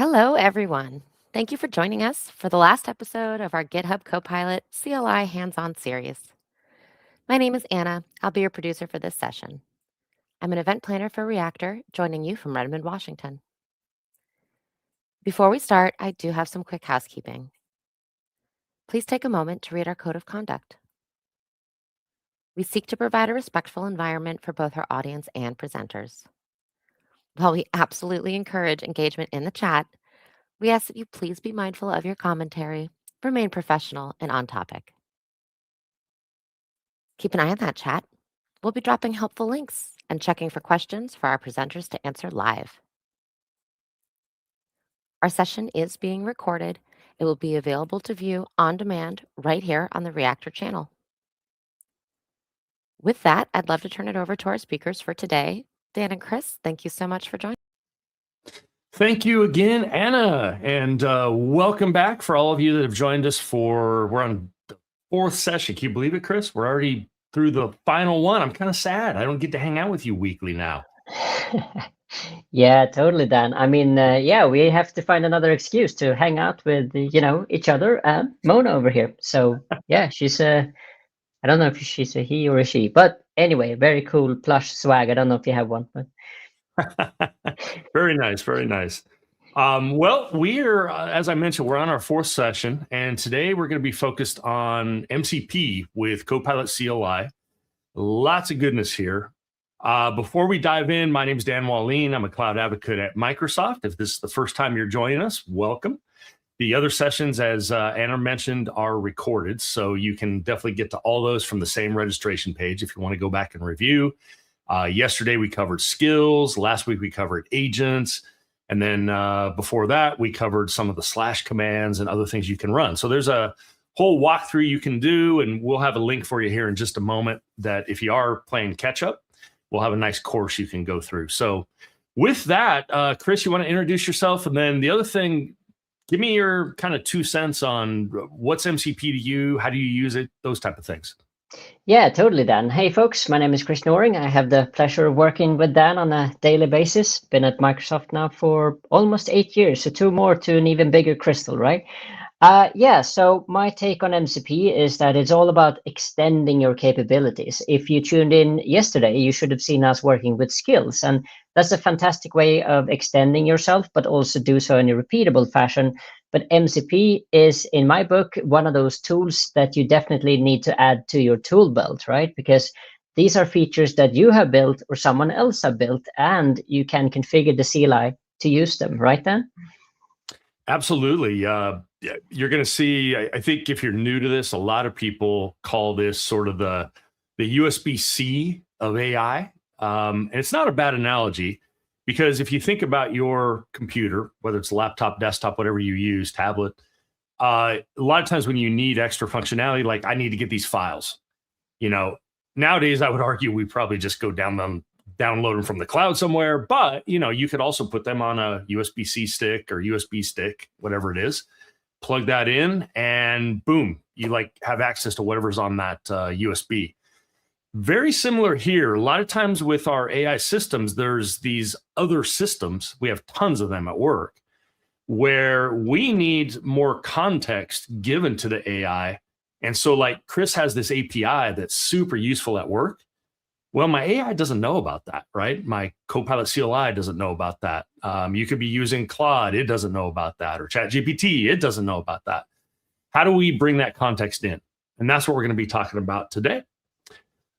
Hello, everyone. Thank you for joining us for the last episode of our GitHub Copilot CLI hands-on series. My name is Anna. I'll be your producer for this session. I'm an event planner for Reactor, joining you from Redmond, Washington. Before we start, I do have some quick housekeeping. Please take a moment to read our code of conduct. We seek to provide a respectful environment for both our audience and presenters. While we absolutely encourage engagement in the chat, we ask that you please be mindful of your commentary, remain professional, and on topic. Keep an eye on that chat. We'll be dropping helpful links and checking for questions for our presenters to answer live. Our session is being recorded. It will be available to view on demand right here on the Reactor channel. With that, I'd love to turn it over to our speakers for today. Dan and Chris, thank you so much for joining. Thank you again, Anna, and welcome back for all of you that have joined us we're on the fourth session. Can you believe it, Chris? We're already through the final one. I'm kind of sad. I don't get to hang out with you weekly now. Yeah, totally, Dan. I mean, yeah, we have to find another excuse to hang out with, each other and Mona over here. So yeah, she's I don't know if she's a he or a she, but anyway, very cool plush swag. I don't know if you have one, but. Very nice, very nice. Well, we are, as I mentioned, we're on our fourth session, and today we're going to be focused on MCP with Copilot CLI. Lots of goodness here. Before we dive in, my name is Dan Wallin. I'm a cloud advocate at Microsoft. If this is the first time you're joining us, welcome. The other sessions, as Anna mentioned, are recorded, so you can definitely get to all those from the same registration page if you want to go back and review. Yesterday, we covered skills. Last week, we covered agents. And then before that, we covered some of the slash commands and other things you can run. So there's a whole walkthrough you can do, and we'll have a link for you here in just a moment that if you are playing catch up, we'll have a nice course you can go through. So with that, Chris, you want to introduce yourself? And then the other thing, give me your kind of 2 cents on what's MCP to you, how do you use it, those type of things. Yeah, totally, Dan. Hey, folks, my name is Chris Noring. I have the pleasure of working with Dan on a daily basis. Been at Microsoft now for almost 8 years, so 2 more to an even bigger crystal, right? Yeah, so my take on MCP is that it's all about extending your capabilities. If you tuned in yesterday, you should have seen us working with skills, and that's a fantastic way of extending yourself, but also do so in a repeatable fashion. But MCP is, in my book, one of those tools that you definitely need to add to your tool belt, right? Because these are features that you have built or someone else have built, and you can configure the CLI to use them, right, Dan? Absolutely. You're going to see, I think if you're new to this, a lot of people call this sort of the USB-C of AI. And it's not a bad analogy, because if you think about your computer, whether it's laptop, desktop, whatever you use, tablet, a lot of times when you need extra functionality, like I need to get these files, nowadays I would argue we probably just go download them from the cloud somewhere, but you could also put them on a USB-C stick or USB stick, whatever it is, plug that in, and boom, you have access to whatever's on that USB. Very similar here. A lot of times with our AI systems, there's these other systems, we have tons of them at work, where we need more context given to the AI. And so like Chris has this API that's super useful at work. Well, my AI doesn't know about that, right? My Copilot CLI doesn't know about that. You could be using Claude, it doesn't know about that, or ChatGPT, it doesn't know about that. How do we bring that context in? And that's what we're going to be talking about today.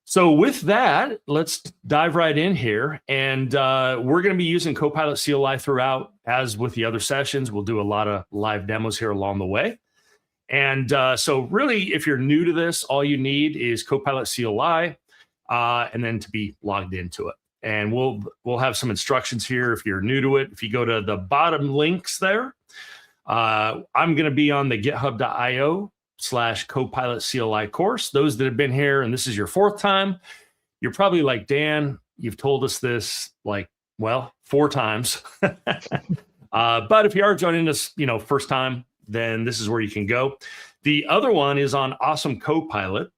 So with that, let's dive right in here. And we're going to be using Copilot CLI throughout. As with the other sessions, we'll do a lot of live demos here along the way. And so really, if you're new to this, all you need is Copilot CLI. And then to be logged into it. And we'll have some instructions here if you're new to it. If you go to the bottom links there, I'm going to be on the github.io/Copilot CLI course. Those that have been here, and this is your 4th time, you're probably like, Dan, you've told us this 4 times. But if you are joining us, first time, then this is where you can go. The other one is on Awesome Copilot.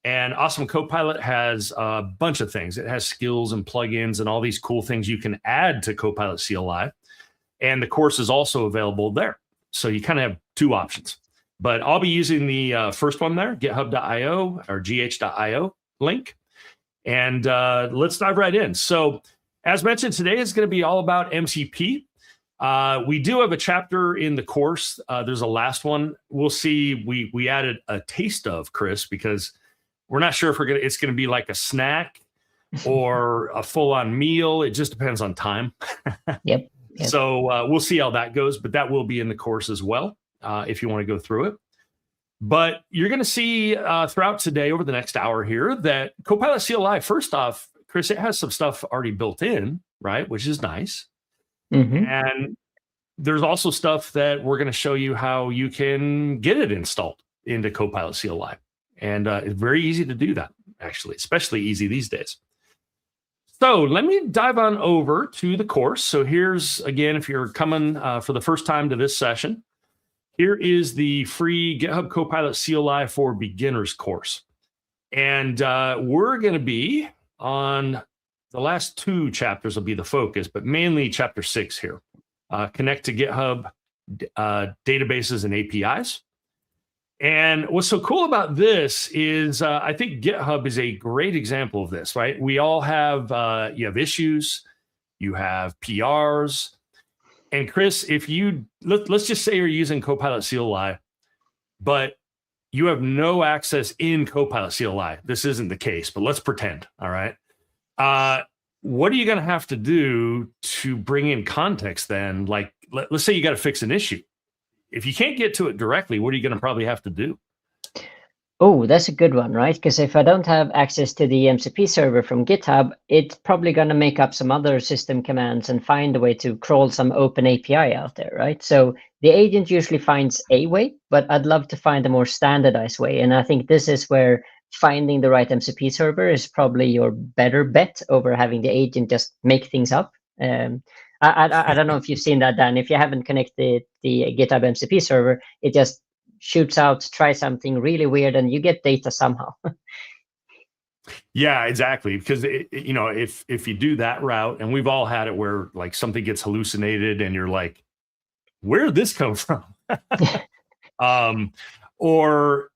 And Awesome Copilot has a bunch of things. It has skills and plugins and all these cool things you can add to Copilot CLI. And the course is also available there. So you kind of have two options. But I'll be using the first one there, github.io or gh.io link. And let's dive right in. So as mentioned, today is going to be all about MCP. We do have a chapter in the course. There's a last one. We'll see. We added a taste of, Chris, because we're not sure if it's going to be like a snack or a full-on meal. It just depends on time. Yep. So we'll see how that goes, but that will be in the course as well if you want to go through it. But you're going to see throughout today, over the next hour here, that Copilot CLI, first off, Chris, it has some stuff already built in, right, which is nice. Mm-hmm. And there's also stuff that we're going to show you how you can get it installed into Copilot CLI. And it's very easy to do that, actually, especially easy these days. So let me dive on over to the course. So here's, again, if you're coming for the first time to this session, here is the free GitHub Copilot CLI for Beginners course. And we're going to be on the last two chapters will be the focus, but mainly chapter 6 here. Connect to GitHub databases and APIs. And what's so cool about this is I think GitHub is a great example of this, right? We all have, you have issues, you have PRs. And Chris, if let's just say you're using Copilot CLI, but you have no access in Copilot CLI. This isn't the case, but let's pretend, all right? What are you going to have to do to bring in context then? Like, let's say you got to fix an issue. If you can't get to it directly, what are you going to probably have to do? Oh, that's a good one, right? Because if I don't have access to the MCP server from GitHub, it's probably going to make up some other system commands and find a way to crawl some open API out there, right? So the agent usually finds a way, but I'd love to find a more standardized way. And I think this is where finding the right MCP server is probably your better bet over having the agent just make things up. I don't know if you've seen that, Dan. If you haven't connected the GitHub MCP server, it just shoots out, try something really weird, and you get data somehow. Yeah, exactly. Because if you do that route, and we've all had it where like something gets hallucinated, and you're like, "Where did this come from?" Or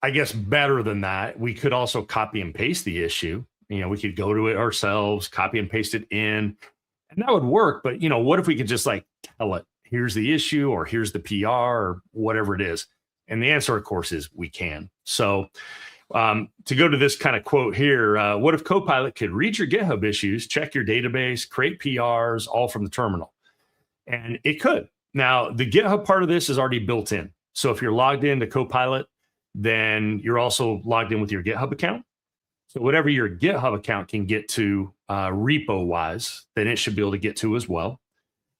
I guess better than that, we could also copy and paste the issue. We could go to it ourselves, copy and paste it in, and that would work. But what if we could just like tell it, here's the issue, or here's the PR, or whatever it is? And the answer, of course, is we can. So to go to this kind of quote here, what if Copilot could read your GitHub issues, check your database, create PRs, all from the terminal? And it could. Now, the GitHub part of this is already built in. So if you're logged into Copilot, then you're also logged in with your GitHub account. So whatever your GitHub account can get to repo-wise, then it should be able to get to as well.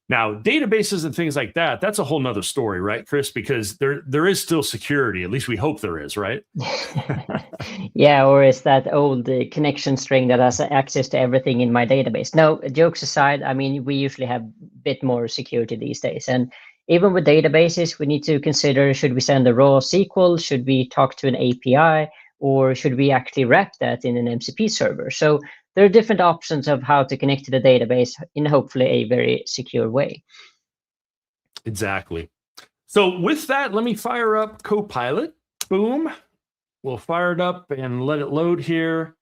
Now, databases and things like that, that's a whole nother story, right, Chris? Because there is still security. At least we hope there is, right? Yeah, or is that old connection string that has access to everything in my database? No, jokes aside, I mean, we usually have a bit more security these days. And even with databases, we need to consider, should we send a raw SQL? Should we talk to an API? Or should we actually wrap that in an MCP server? So there are different options of how to connect to the database in hopefully a very secure way. Exactly. So with that, let me fire up Copilot. Boom. We'll fire it up and let it load here.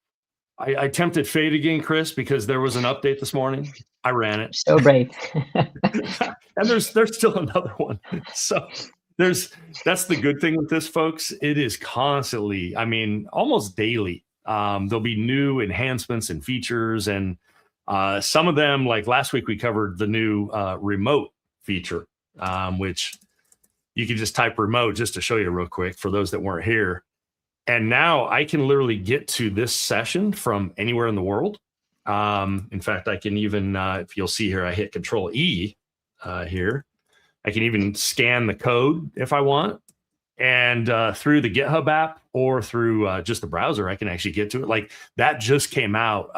I tempted fate again, Chris, because there was an update this morning. I ran it. So brave. And there's still another one. So that's the good thing with this, folks. It is constantly, I mean, almost daily. There'll be new enhancements and features, and some of them, like last week, we covered the new remote feature, which you can just type remote just to show you real quick for those that weren't here. And now I can literally get to this session from anywhere in the world. In fact, I can even, if you'll see here, I hit Control E here. I can even scan the code if I want. And through the GitHub app or through just the browser, I can actually get to it. Like that just came out.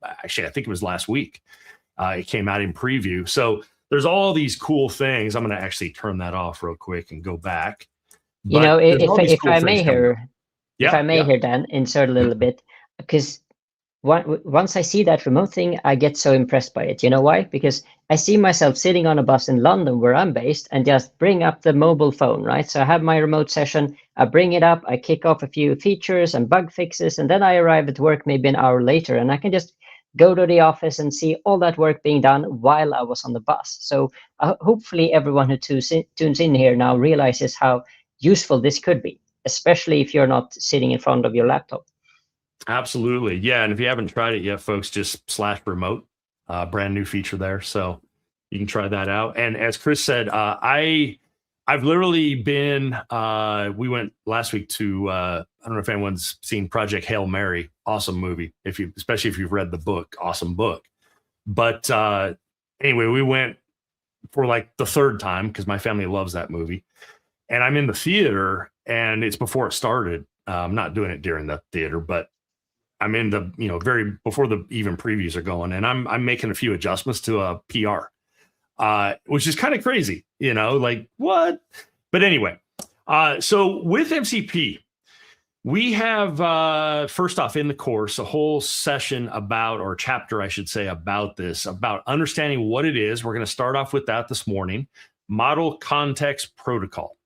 Actually, I think it was last week. It came out in preview. So there's all these cool things. I'm going to actually turn that off real quick and go back. But if I may here, if I may here, Dan, insert a little bit, because once I see that remote thing, I get so impressed by it. You know why? Because I see myself sitting on a bus in London where I'm based and just bring up the mobile phone, right? So I have my remote session, I bring it up, I kick off a few features and bug fixes, and then I arrive at work maybe an hour later, and I can just go to the office and see all that work being done while I was on the bus. So hopefully everyone who tunes in here now realizes how useful this could be, especially if you're not sitting in front of your laptop. Absolutely. Yeah. And if you haven't tried it yet, folks, just /remote, brand new feature there. So you can try that out. And as Chris said, I've literally been, we went last week to, I don't know if anyone's seen Project Hail Mary. Awesome movie. Especially if you've read the book, awesome book. But anyway, we went for like the third time because my family loves that movie. And I'm in the theater and it's before it started. I'm not doing it during the theater, but I'm in the, very before the even previews are going, and I'm making a few adjustments to a PR, which is kind of crazy, like what? But anyway, so with MCP, we have first off in the course a whole session about, or chapter, I should say, about this, about understanding what it is. We're going to start off with that this morning. Model Context Protocol.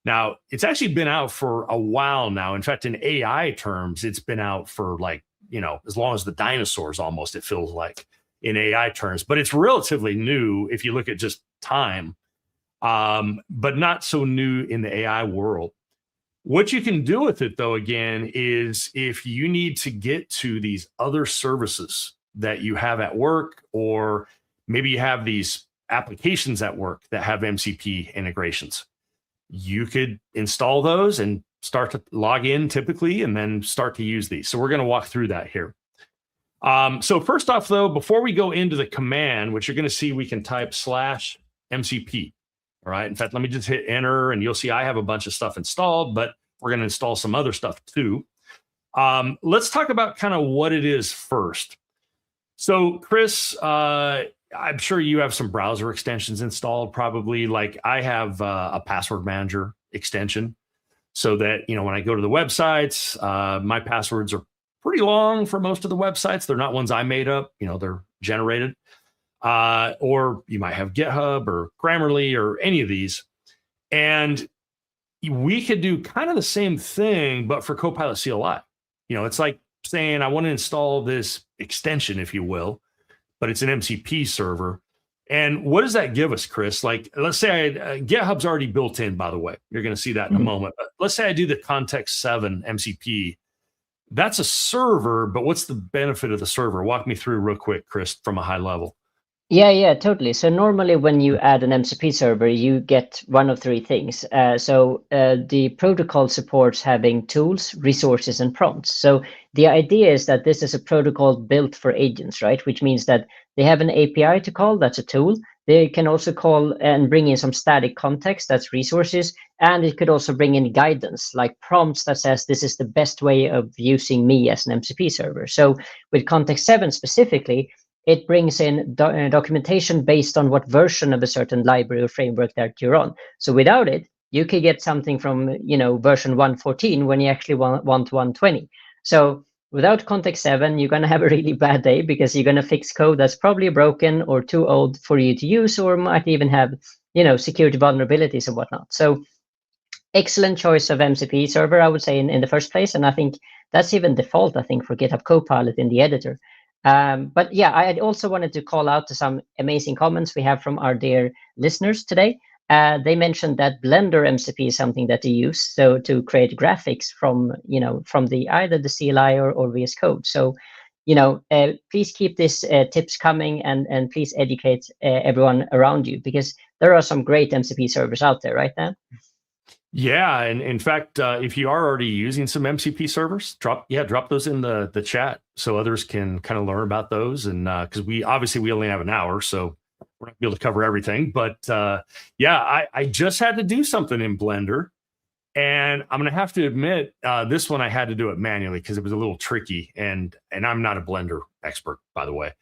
Now, it's actually been out for a while now. In fact, in AI terms, it's been out for like, as long as the dinosaurs almost, it feels like in AI terms. But it's relatively new if you look at just time, but not so new in the AI world. What you can do with it, though, again, is if you need to get to these other services that you have at work, or maybe you have these applications at work that have MCP integrations, you could install those and start to log in typically, and then start to use these. So we're going to walk through that here. So first off, though, before we go into the command, which you're going to see, we can type /MCP. All right. In fact, let me just hit enter, and you'll see I have a bunch of stuff installed, but we're going to install some other stuff too. Let's talk about kind of what it is first. So Chris, I'm sure you have some browser extensions installed, probably. Like I have a password manager extension, so that, when I go to the websites, my passwords are pretty long for most of the websites. They're not ones I made up, they're generated. Or you might have GitHub or Grammarly or any of these. And we could do kind of the same thing, but for Copilot CLI. It's like saying, I want to install this extension, if you will, but it's an MCP server. And what does that give us, Chris? Like, let's say GitHub's already built in, by the way. You're going to see that in a moment. But let's say I do the Context 7 MCP. That's a server, but what's the benefit of the server? Walk me through real quick, Chris, from a high level. Yeah, totally. So normally when you add an MCP server, you get one of three things. The protocol supports having tools, resources, and prompts. So the idea is that this is a protocol built for agents, right? Which means that they have an API to call, that's a tool. They can also call and bring in some static context, that's resources. And it could also bring in guidance, like prompts that says this is the best way of using me as an MCP server. So with Context 7 specifically, it brings in documentation based on what version of a certain library or framework that you're on. So without it, you could get something from version 114 when you actually want 120. So without Context 7, you're going to have a really bad day, because you're going to fix code that's probably broken or too old for you to use, or might even have security vulnerabilities and whatnot. So excellent choice of MCP server, I would say, in the first place. And I think that's even default, I think, for GitHub Copilot in the editor. But yeah, I also wanted to call out to some amazing comments we have from our dear listeners today. They mentioned that Blender MCP is something that they use so to create graphics from the either the CLI or VS Code. So please keep these tips coming, and please educate everyone around you, because there are some great MCP servers out there, right, Dan? Yeah, and in fact, if you are already using some MCP servers, drop those in the chat so others can kind of learn about those. And because we only have an hour, so we're not gonna be able to cover everything. But I just had to do something in Blender, and I'm gonna have to admit, this one I had to do it manually because it was a little tricky. And I'm not a Blender expert, by the way.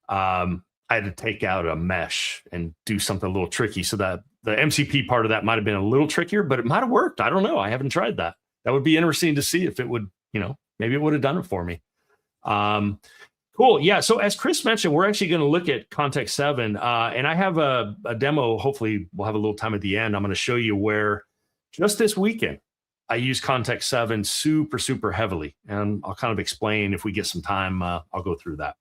I had to take out a mesh and do something a little tricky, so that the MCP part of that might have been a little trickier, but it might have worked. I don't know. I haven't tried that. That would be interesting to see if it would, maybe it would have done it for me. Cool. Yeah. So as Chris mentioned, we're actually going to look at Context 7. And I have a demo. Hopefully we'll have a little time at the end. I'm going to show you where just this weekend, I use Context 7 super, super heavily. And I'll kind of explain if we get some time, I'll go through that.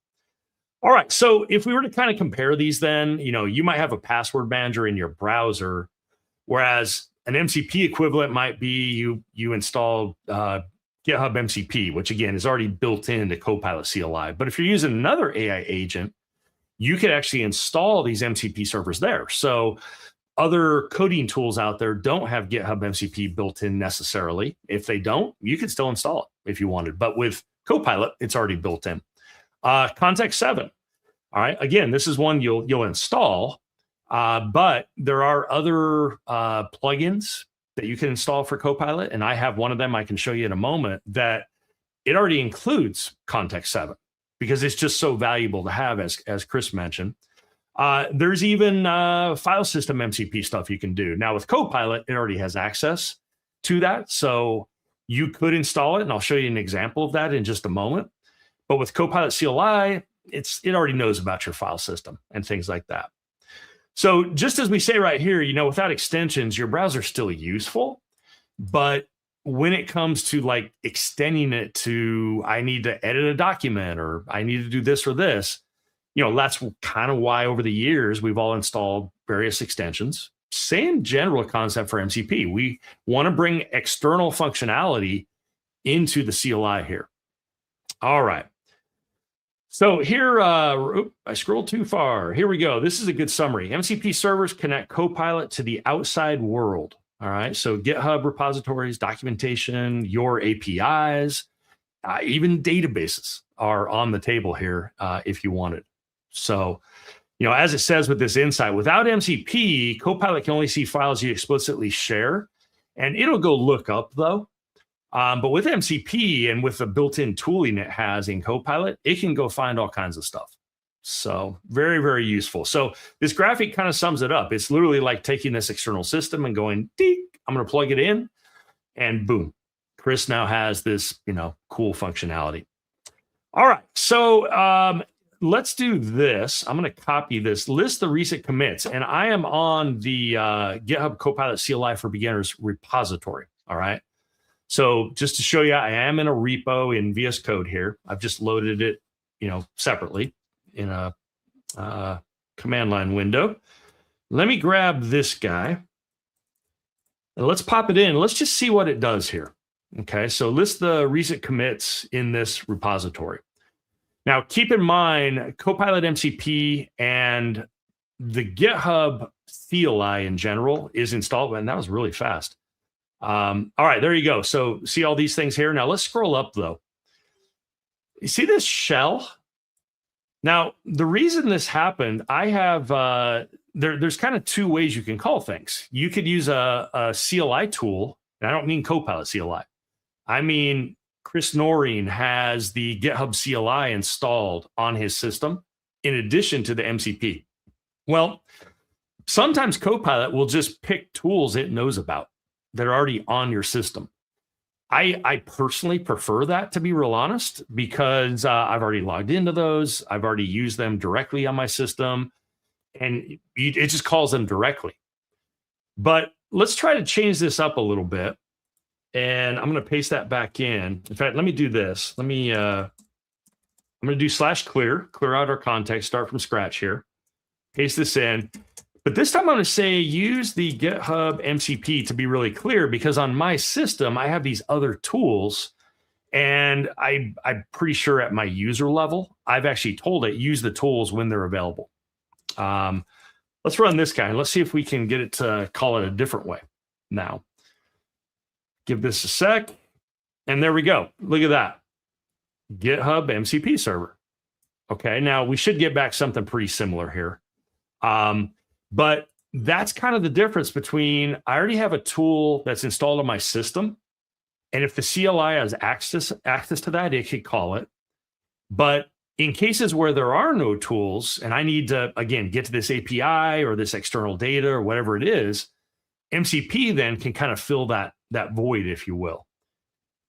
All right. So if we were to kind of compare these, then, you might have a password manager in your browser, whereas an MCP equivalent might be you install GitHub MCP, which again is already built into Copilot CLI. But if you're using another AI agent, you could actually install these MCP servers there. So other coding tools out there don't have GitHub MCP built in necessarily. If they don't, you can still install it if you wanted. But with Copilot, it's already built in. Context 7. All right. Again, this is one you'll install, but there are other plugins that you can install for Copilot, and I have one of them I can show you in a moment that it already includes Context 7 because it's just so valuable to have, as Chris mentioned. There's even file system MCP stuff you can do. Now with Copilot, it already has access to that, so you could install it, and I'll show you an example of that in just a moment. But with Copilot CLI, it already knows about your file system and things like that. So just as we say right here, without extensions, your browser's still useful. But when it comes to like extending it to, I need to edit a document or I need to do this or this, that's kind of why over the years we've all installed various extensions. Same general concept for MCP. We want to bring external functionality into the CLI here. All right. So here, I scrolled too far. Here we go. This is a good summary. MCP servers connect Copilot to the outside world. All right. So GitHub repositories, documentation, your APIs, even databases are on the table here if you wanted. So, as it says with this insight, without MCP, Copilot can only see files you explicitly share, and it'll go look up though. But with MCP and with the built-in tooling it has in Copilot, it can go find all kinds of stuff. So very, very useful. So this graphic kind of sums it up. It's literally like taking this external system and going, ding, I'm going to plug it in, and boom, Chris now has this, cool functionality. All right, so let's do this. I'm going to copy this, list the recent commits, and I am on the GitHub Copilot CLI for Beginners repository. All right. So just to show you, I am in a repo in VS Code here. I've just loaded it, separately in a command line window. Let me grab this guy and let's pop it in. Let's just see what it does here. Okay, so list the recent commits in this repository. Now, keep in mind, Copilot MCP and the GitHub CLI in general is installed, and that was really fast. All right, there you go. So see all these things here. Now let's scroll up though. You see this shell? Now, the reason this happened, I have, there's kind of two ways you can call things. You could use a CLI tool, and I don't mean Copilot CLI. I mean, Chris Norring has the GitHub CLI installed on his system in addition to the MCP. Well, sometimes Copilot will just pick tools it knows about that are already on your system. I personally prefer that, to be real honest, because I've already logged into those. I've already used them directly on my system, and it just calls them directly. But let's try to change this up a little bit, and I'm going to paste that back in. In fact, let me do this. I'm going to do /clear out our context, start from scratch here, paste this in. But this time I'm going to say use the GitHub MCP to be really clear, because on my system, I have these other tools, and I'm pretty sure at my user level, I've actually told it use the tools when they're available. Let's run this guy, and let's see if we can get it to call it a different way now. Give this a sec, and there we go. Look at that. GitHub MCP server. Okay, now we should get back something pretty similar here. But that's kind of the difference between, I already have a tool that's installed on my system, and if the CLI has access to that, it could call it. But in cases where there are no tools, and I need to, again, get to this API or this external data or whatever it is, MCP then can kind of fill that void, if you will.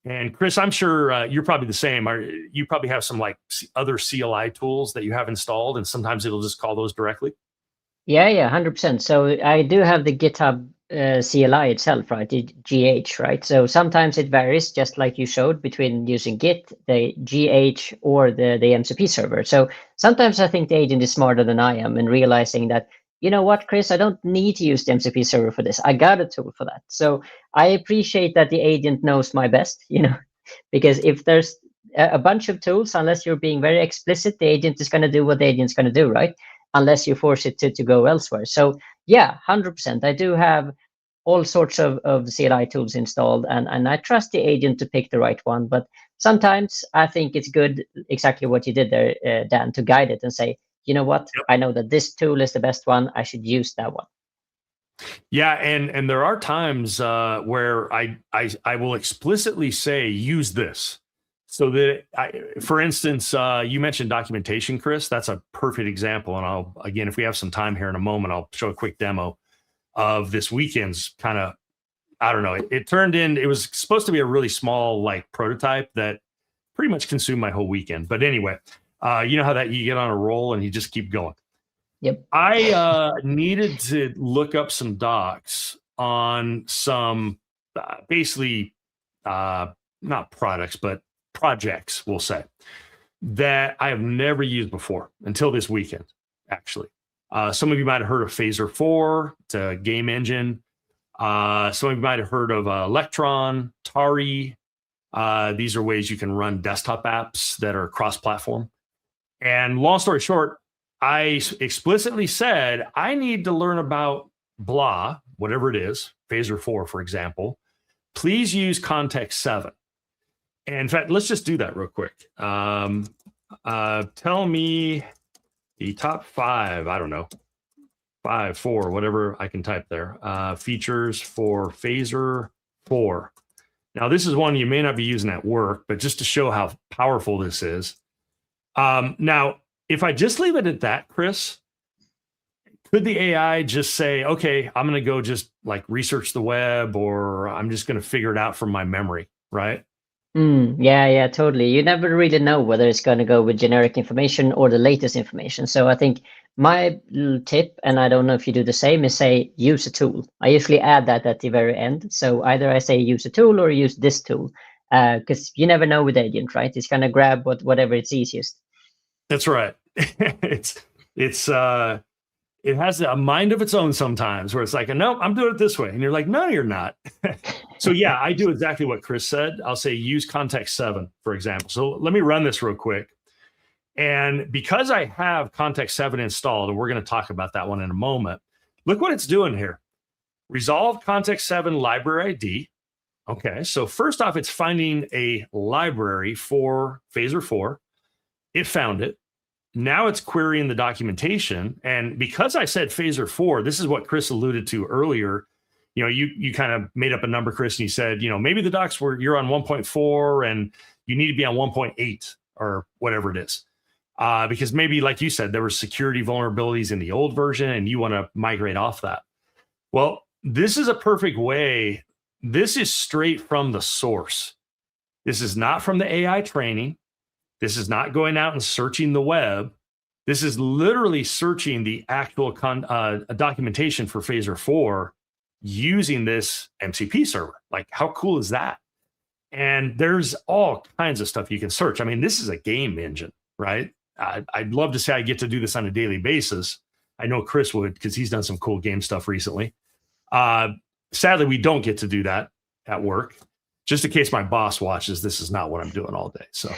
And Chris, I'm sure you're probably the same. You probably have some like other CLI tools that you have installed, and sometimes it'll just call those directly. Yeah, 100%. So I do have the GitHub CLI itself, right? The GH, right? So sometimes it varies, just like you showed, between using Git, the GH, or the MCP server. So sometimes I think the agent is smarter than I am and realizing that, you know what, Chris, I don't need to use the MCP server for this. I got a tool for that. So I appreciate that the agent knows my best, because if there's a bunch of tools, unless you're being very explicit, the agent is going to do what the agent's going to do, right? Unless you force it to go elsewhere. So yeah, 100%. I do have all sorts of CLI tools installed, and I trust the agent to pick the right one. But sometimes I think it's good, exactly what you did there, Dan, to guide it and say, you know what, I know that this tool is the best one. I should use that one. Yeah, and there are times where I will explicitly say use this. So that, for instance, you mentioned documentation, Chris. That's a perfect example. And again, if we have some time here in a moment, I'll show a quick demo of this weekend's kind of, I don't know, it was supposed to be a really small like prototype that pretty much consumed my whole weekend. But anyway, you know how that you get on a roll and you just keep going. Yep. I needed to look up some docs on some basically not products, but projects, we'll say, that I have never used before until this weekend, actually. Some of you might have heard of Phaser 4, it's a game engine. Some of you might have heard of Electron, Tari. These are ways you can run desktop apps that are cross-platform. And long story short, I explicitly said, I need to learn about blah, whatever it is, Phaser 4, for example. Please use context 7. And in fact, let's just do that real quick. Tell me the top 5, I don't know, 5, 4, whatever I can type there, features for Phaser 4. Now, this is one you may not be using at work, but just to show how powerful this is. Now, if I just leave it at that, Chris, could the AI just say, okay, I'm going to go just like research the web, or I'm just going to figure it out from my memory, right? Yeah, totally. You never really know whether it's going to go with generic information or the latest information. So I think my little tip, and I don't know if you do the same, is say use a tool. I usually add that at the very end. So either I say use a tool or use this tool, because you never know with agent, right? It's going to grab whatever it's easiest. That's right. It has a mind of its own sometimes, where it's like, no, I'm doing it this way. And you're like, no, you're not. So yeah, I do exactly what Chris said. I'll say use context 7, for example. So let me run this real quick. And because I have context 7 installed, and we're going to talk about that one in a moment, look what it's doing here. Resolve context 7 library ID. Okay, so first off, it's finding a library for Phaser 4. It found it. Now it's querying the documentation. And because I said Phaser 4, this is what Chris alluded to earlier. You kind of made up a number, Chris, and you said, maybe the docs you're on 1.4 and you need to be on 1.8 or whatever it is. Because maybe, like you said, there were security vulnerabilities in the old version and you want to migrate off that. Well, this is a perfect way. This is straight from the source. This is not from the AI training. This is not going out and searching the web. This is literally searching the actual documentation for Phaser 4 using this MCP server. Like, how cool is that? And there's all kinds of stuff you can search. I mean, this is a game engine, right? I'd love to say I get to do this on a daily basis. I know Chris would, because he's done some cool game stuff recently. Sadly, we don't get to do that at work. Just in case my boss watches, this is not what I'm doing all day. So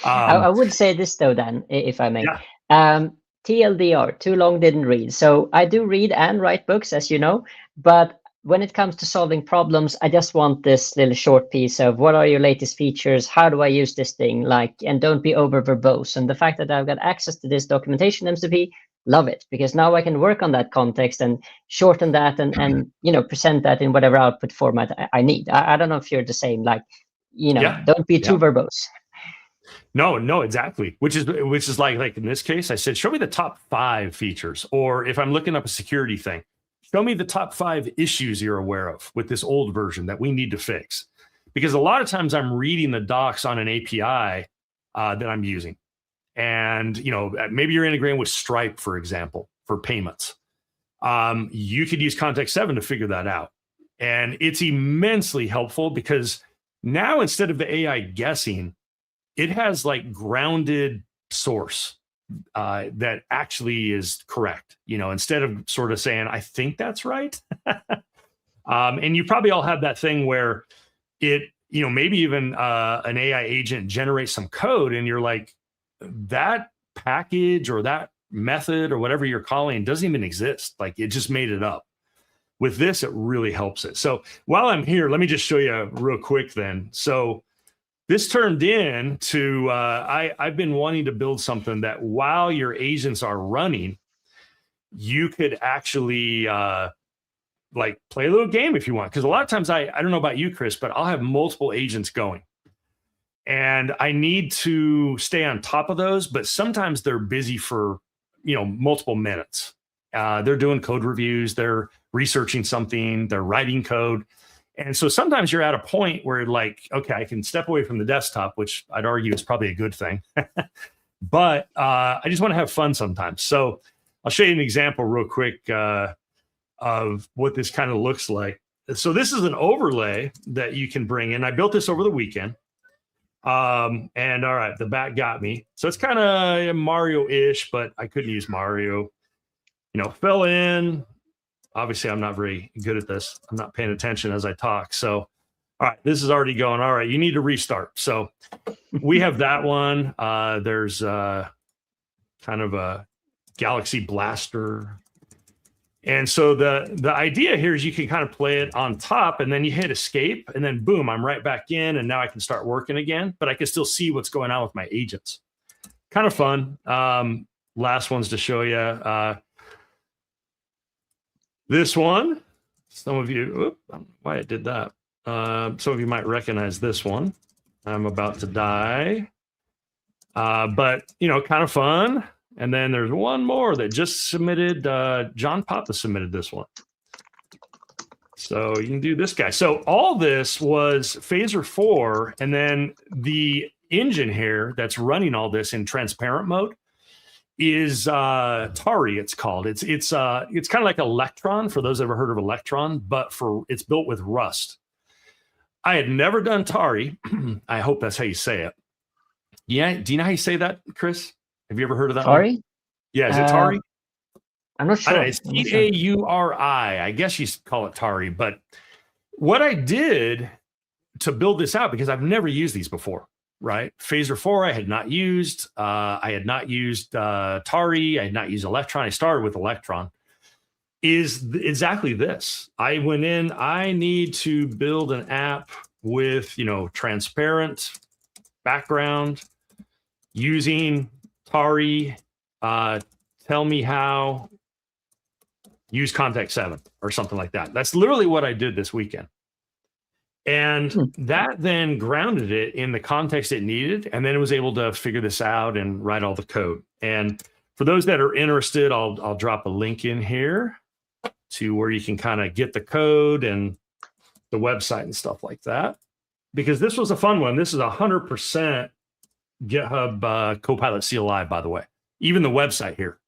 I would say this though, Dan, if I may. Yeah. TLDR, too long didn't read. So I do read and write books, as you know, but when it comes to solving problems, I just want this little short piece of what are your latest features? How do I use this thing? And don't be over verbose. And the fact that I've got access to this documentation MCP, love it, because now I can work on that context and shorten that and present that in whatever output format I need. I don't know if you're the same, don't be too verbose. No, exactly. Which is like in this case, I said, show me the top 5 features. Or if I'm looking up a security thing, show me the top 5 issues you're aware of with this old version that we need to fix. because a lot of times I'm reading the docs on an API that I'm using. And, maybe you're integrating with Stripe, for example, for payments. You could use Context 7 to figure that out. And it's immensely helpful because now instead of the AI guessing, it has like grounded source that actually is correct, instead of sort of saying, I think that's right. And you probably all have that thing where it, maybe even an AI agent generates some code and you're like, that package or that method or whatever you're calling doesn't even exist. Like it just made it up. With this, it really helps it. So while I'm here, let me just show you real quick then. So this turned into, I've been wanting to build something that while your agents are running, you could actually like play a little game if you want. Because a lot of times, I don't know about you, Chris, but I'll have multiple agents going. And I need to stay on top of those, but sometimes they're busy for, multiple minutes. They're doing code reviews, they're researching something, they're writing code. And so sometimes you're at a point where like, okay, I can step away from the desktop, which I'd argue is probably a good thing. But I just want to have fun sometimes. So I'll show you an example real quick of what this kind of looks like. So this is an overlay that you can bring in. I built this over the weekend. And all right, the bat got me. So it's kind of Mario-ish, but I couldn't use Mario. Fill in. Obviously, I'm not very good at this. I'm not paying attention as I talk. So, all right, this is already going. All right, you need to restart. So we have that one. There's kind of a Galaxy Blaster. And so the idea here is you can kind of play it on top and then you hit escape and then boom, I'm right back in and now I can start working again, but I can still see what's going on with my agents. Kind of fun. Last ones to show you. This one, some of you, I don't know why it did that. Some of you might recognize this one. I'm about to die. But, kind of fun. And then there's one more that just submitted. John Papa submitted this one. So you can do this guy. So all this was Phaser 4. And then the engine here that's running all this in transparent mode is Tari, it's called. It's kind of like Electron, for those ever heard of Electron, but it's built with Rust. I had never done Tari. I hope that's how you say it. Yeah. Do you know how you say that, Chris? Have you ever heard of that? Tari? One? Yeah, is it Tari? I'm not sure. It's T-A-U-R-I. I guess you call it Tari. But what I did to build this out, because I've never used these before, right? Phaser 4 I had not used. I had not used Tari. I had not used Electron. I started with Electron. Is exactly this. I went in, I need to build an app with, transparent background using Tari, tell me how, use Context 7 or something like that. That's literally what I did this weekend. And that then grounded it in the context it needed. And then it was able to figure this out and write all the code. And for those that are interested, I'll drop a link in here to where you can kind of get the code and the website and stuff like that. Because this was a fun one. This is 100% GitHub Copilot CLI, by the way. Even the website here.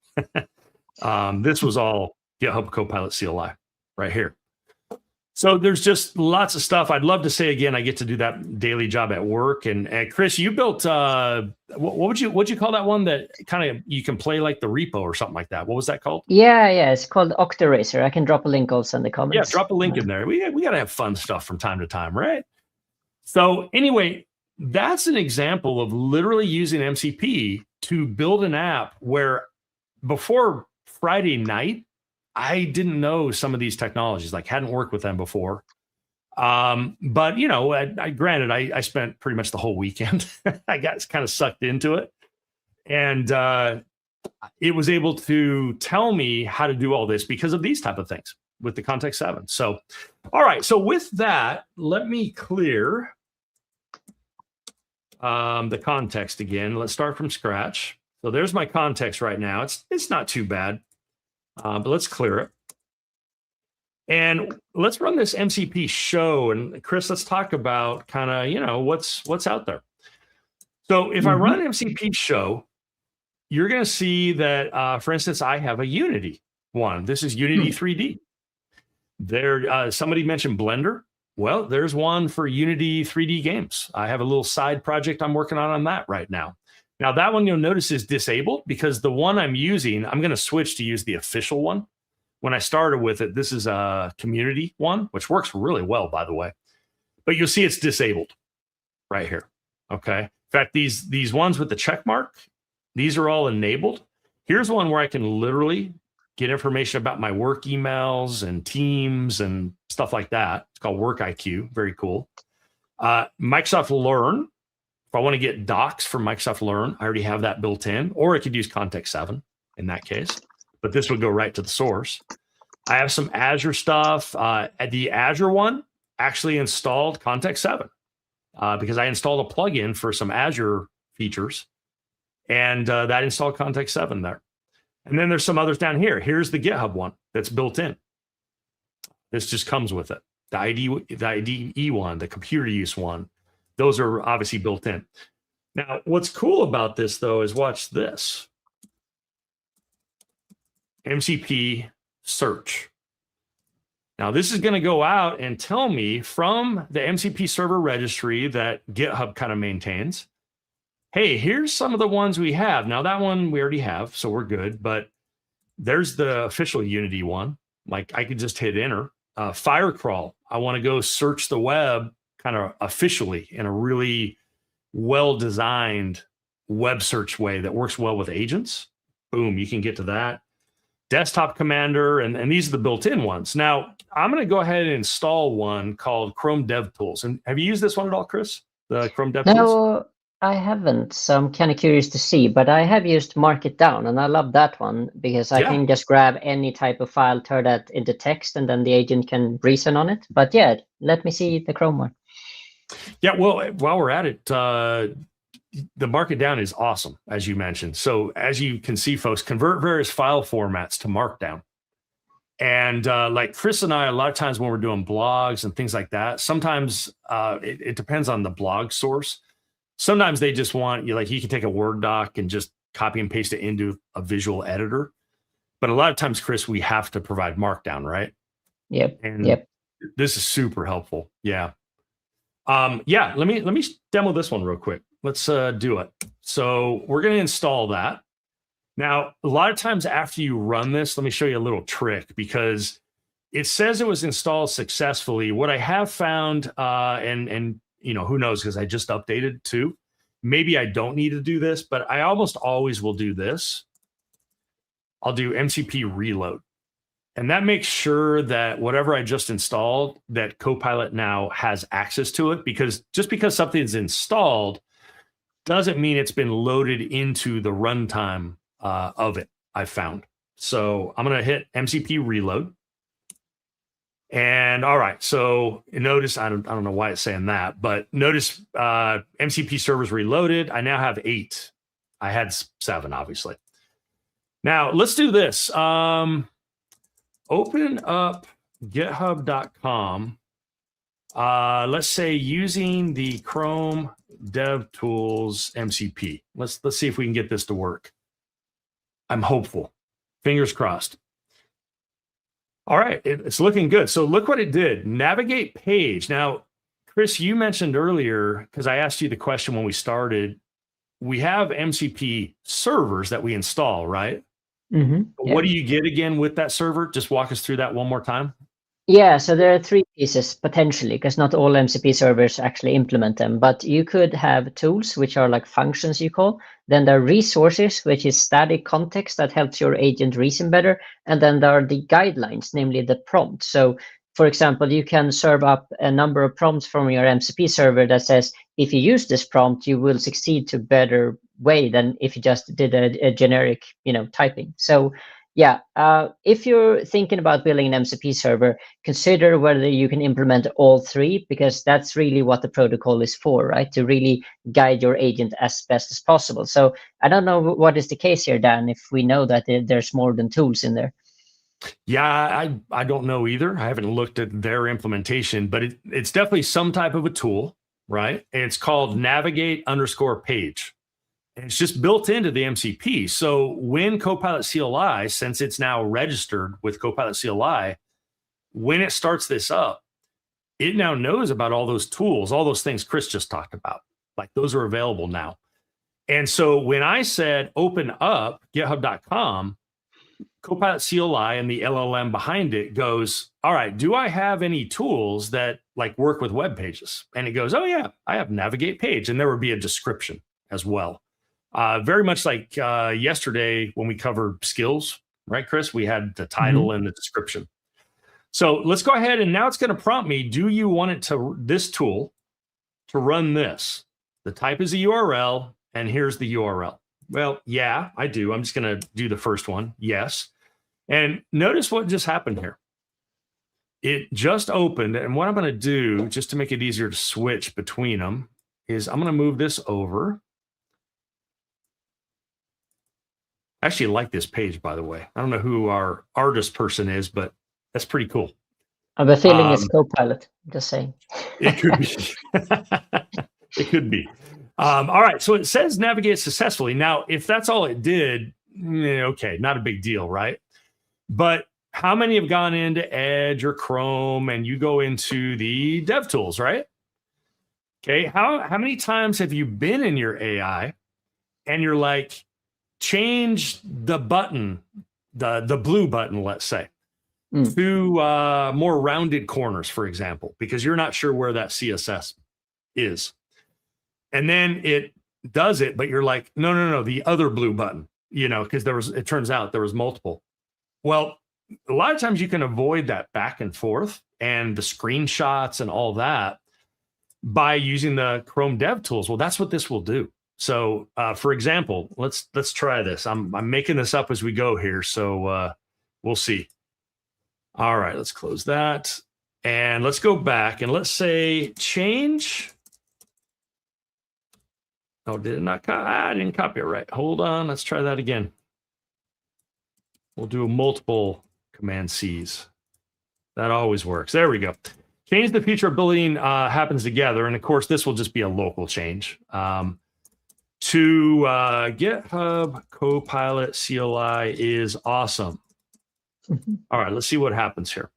This was all GitHub Copilot CLI right here. So there's just lots of stuff. I'd love to say again, I get to do that daily job at work. And Chris, you built what'd you call that one that kind of you can play like the repo or something like that? What was that called? Yeah, it's called Octaracer. I can drop a link also in the comments. Yeah, drop a link in there. We got to have fun stuff from time to time, right? So anyway, that's an example of literally using MCP to build an app where before Friday night, I didn't know some of these technologies, like hadn't worked with them before. But, granted, I spent pretty much the whole weekend. I got kind of sucked into it. And it was able to tell me how to do all this because of these type of things with the Context 7. So, all right. So with that, let me clear the context again. Let's start from scratch. So there's my context right now. It's not too bad. But let's clear it. And let's run this MCP show. And Chris, let's talk about kind of, what's out there. So if I run MCP show, you're going to see that, for instance, I have a Unity one. This is Unity 3D. There, somebody mentioned Blender. Well, there's one for Unity 3D games. I have a little side project I'm working on that right now. Now, that one you'll notice is disabled because the one I'm using, I'm going to switch to use the official one. When I started with it, this is a community one, which works really well, by the way. But you'll see it's disabled right here. Okay. In fact, these ones with the check mark, these are all enabled. Here's one where I can literally get information about my work emails and Teams and stuff like that. It's called Work IQ. Very cool. Microsoft Learn. If I want to get docs from Microsoft Learn, I already have that built in, or I could use Context 7 in that case, but this would go right to the source. I have some Azure stuff. At the Azure one, actually installed Context 7 because I installed a plugin for some Azure features, and that installed Context 7 there. And then there's some others down here. Here's the GitHub one that's built in. This just comes with it. The IDE one, the computer use one, those are obviously built in. Now, what's cool about this, though, is watch this. MCP search. Now, this is going to go out and tell me from the MCP server registry that GitHub kind of maintains, hey, here's some of the ones we have. Now, that one we already have, so we're good. But there's the official Unity one. Like, I could just hit enter. Firecrawl. I want to go search the web kind of officially in a really well-designed web search way that works well with agents. Boom, you can get to that. Desktop Commander, and these are the built-in ones. Now, I'm going to go ahead and install one called Chrome DevTools. And have you used this one at all, Chris? The Chrome DevTools? No, I haven't. So I'm kind of curious to see, but I have used Markdown, and I love that one because I can just grab any type of file, turn that into text, and then the agent can reason on it. But yeah, let me see the Chrome one. Yeah, well, while we're at it, the Markdown is awesome, as you mentioned. So as you can see, folks, convert various file formats to Markdown. And like Chris and I, a lot of times when we're doing blogs and things like that, sometimes it depends on the blog source. Sometimes they just want you, like you can take a Word doc and just copy and paste it into a visual editor. But a lot of times, Chris, we have to provide Markdown, right? Yep. And yep. This is super helpful. Yeah. Yeah, let me demo this one real quick. Let's do it. So we're going to install that. Now, a lot of times after you run this, let me show you a little trick because it says it was installed successfully. What I have found, and you know, who knows, because I just updated too. Maybe I don't need to do this, but I almost always will do this. I'll do MCP reload. And that makes sure that whatever I just installed, that Copilot now has access to it, because just because something's installed doesn't mean it's been loaded into the runtime of it, I've found. So I'm going to hit MCP reload. And all right, so notice, I don't know why it's saying that, but notice MCP servers reloaded. I now have 8. I had 7, obviously. Now let's do this. Open up github.com. Let's say using the Chrome DevTools MCP. Let's see if we can get this to work. I'm hopeful. Fingers crossed. All right, it's looking good. So look what it did. Navigate page. Now, Chris, you mentioned earlier, because I asked you the question when we started, we have MCP servers that we install, right? Mm-hmm. What do you get again with that server? Just walk us through that one more time. Yeah, so there are 3 pieces potentially, because not all MCP servers actually implement them, but you could have tools, which are like functions you call. Then there are resources, which is static context that helps your agent reason better. And then there are the guidelines, namely the prompt. So for example, you can serve up a number of prompts from your MCP server that says, if you use this prompt, you will succeed to better way than if you just did a generic, typing. So yeah, if you're thinking about building an MCP server, consider whether you can implement all 3, because that's really what the protocol is for, right? To really guide your agent as best as possible. So I don't know what is the case here, Dan, if we know that there's more than tools in there. Yeah, I don't know either. I haven't looked at their implementation, but it's definitely some type of a tool, right? And it's called navigate_page. And it's just built into the MCP. So when Copilot CLI, since it's now registered with Copilot CLI, when it starts this up, it now knows about all those tools, all those things Chris just talked about. Like those are available now. And so when I said open up github.com, Copilot CLI and the LLM behind it goes, all right, do I have any tools that like work with web pages? And it goes, oh yeah, I have navigate page. And there would be a description as well. Very much like yesterday when we covered skills, right, Chris? We had the title and the description. So let's go ahead and now it's going to prompt me, do you want it to this tool to run this? The type is a URL and here's the URL. Well, yeah, I do. I'm just going to do the first one. Yes. And notice what just happened here. It just opened. And what I'm going to do just to make it easier to switch between them is I'm going to move this over. I actually like this page, by the way. I don't know who our artist person is, but that's pretty cool. I have a feeling it's Copilot, just saying. It could be. It could be. All right. So it says navigate successfully. Now, if that's all it did, okay, not a big deal, right? But how many have gone into Edge or Chrome and you go into the DevTools, right? Okay. How many times have you been in your AI and you're like, change the button, the blue button, let's say, to more rounded corners, for example, because you're not sure where that CSS is. And then it does it, but you're like, no, the other blue button, because it turns out there was multiple. Well, a lot of times you can avoid that back and forth and the screenshots and all that by using the Chrome DevTools. Well, that's what this will do. So, for example, let's try this. I'm making this up as we go here, so we'll see. All right, let's close that. And let's go back and let's say change. Oh, did it not? I didn't copy it right. Hold on. Let's try that again. We'll do multiple Command C's. That always works. There we go. Change the feature of building happens together. And of course, this will just be a local change. To GitHub Copilot CLI is awesome. All right, let's see what happens here.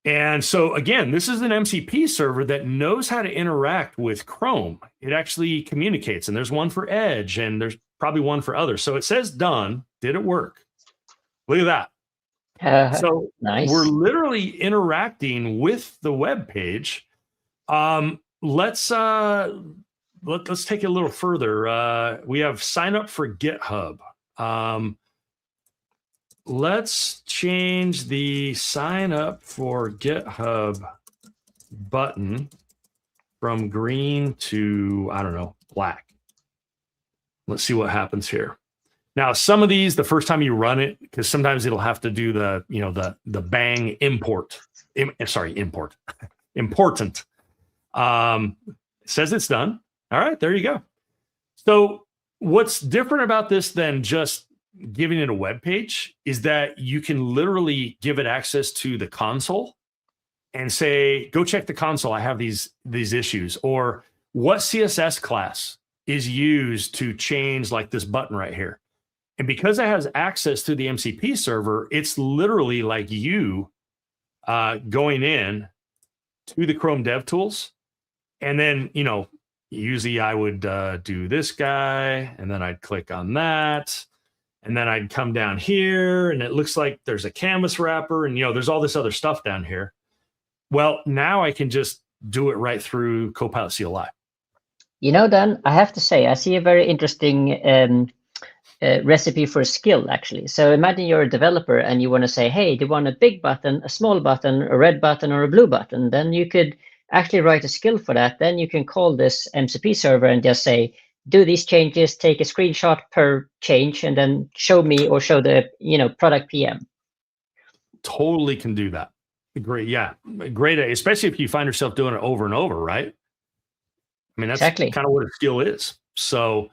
And so again, this is an MCP server that knows how to interact with Chrome. It actually communicates, and there's one for Edge, and there's probably one for others. So it says done. Did it work? Look at that. So nice. We're literally interacting with the web page. Let's take it a little further. We have sign up for GitHub. Let's change the sign up for GitHub button from green to, I don't know, black. Let's see what happens here. Now, some of these, the first time you run it, because sometimes it'll have to do the bang import. Important. It says it's done. All right, there you go. So what's different about this than just giving it a web page is that you can literally give it access to the console and say, go check the console. I have these issues. Or what CSS class is used to change like this button right here. And because it has access to the MCP server, it's literally like you going in to the Chrome DevTools. And then, usually I would do this guy, and then I'd click on that. And then I'd come down here, and it looks like there's a canvas wrapper, and there's all this other stuff down here. Well, now I can just do it right through Copilot CLI. Dan, I have to say, I see a very interesting recipe for a skill, actually. So imagine you're a developer and you want to say, hey, do you want a big button, a small button, a red button, or a blue button? Then you could actually write a skill for that. Then you can call this MCP server and just say, do these changes, take a screenshot per change, and then show me or show the product PM. Totally can do that. Great, yeah, great. Especially if you find yourself doing it over and over, right? I mean, that's exactly kind of what a skill is. So,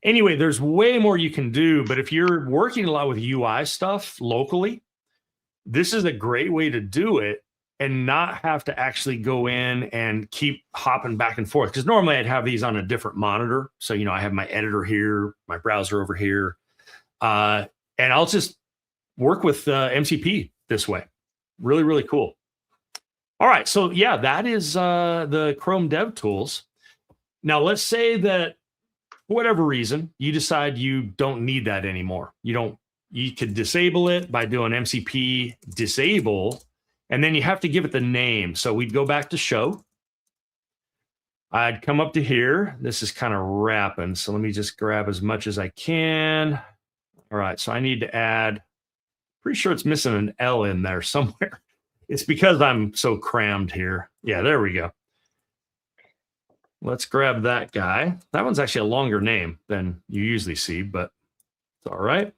Anyway, there's way more you can do, but if you're working a lot with UI stuff locally, this is a great way to do it and not have to actually go in and keep hopping back and forth. Because normally I'd have these on a different monitor. So, I have my editor here, my browser over here, and I'll just work with MCP this way. Really, really cool. All right. So yeah, that is the Chrome DevTools. Now, let's say that for whatever reason, you decide you don't need that anymore. You could disable it by doing MCP disable, and then you have to give it the name. So we'd go back to show. I'd come up to here. This is kind of wrapping. So let me just grab as much as I can. All right. So I need to add, pretty sure it's missing an L in there somewhere. It's because I'm so crammed here. Yeah, there we go. Let's grab that guy. That one's actually a longer name than you usually see, but it's all right.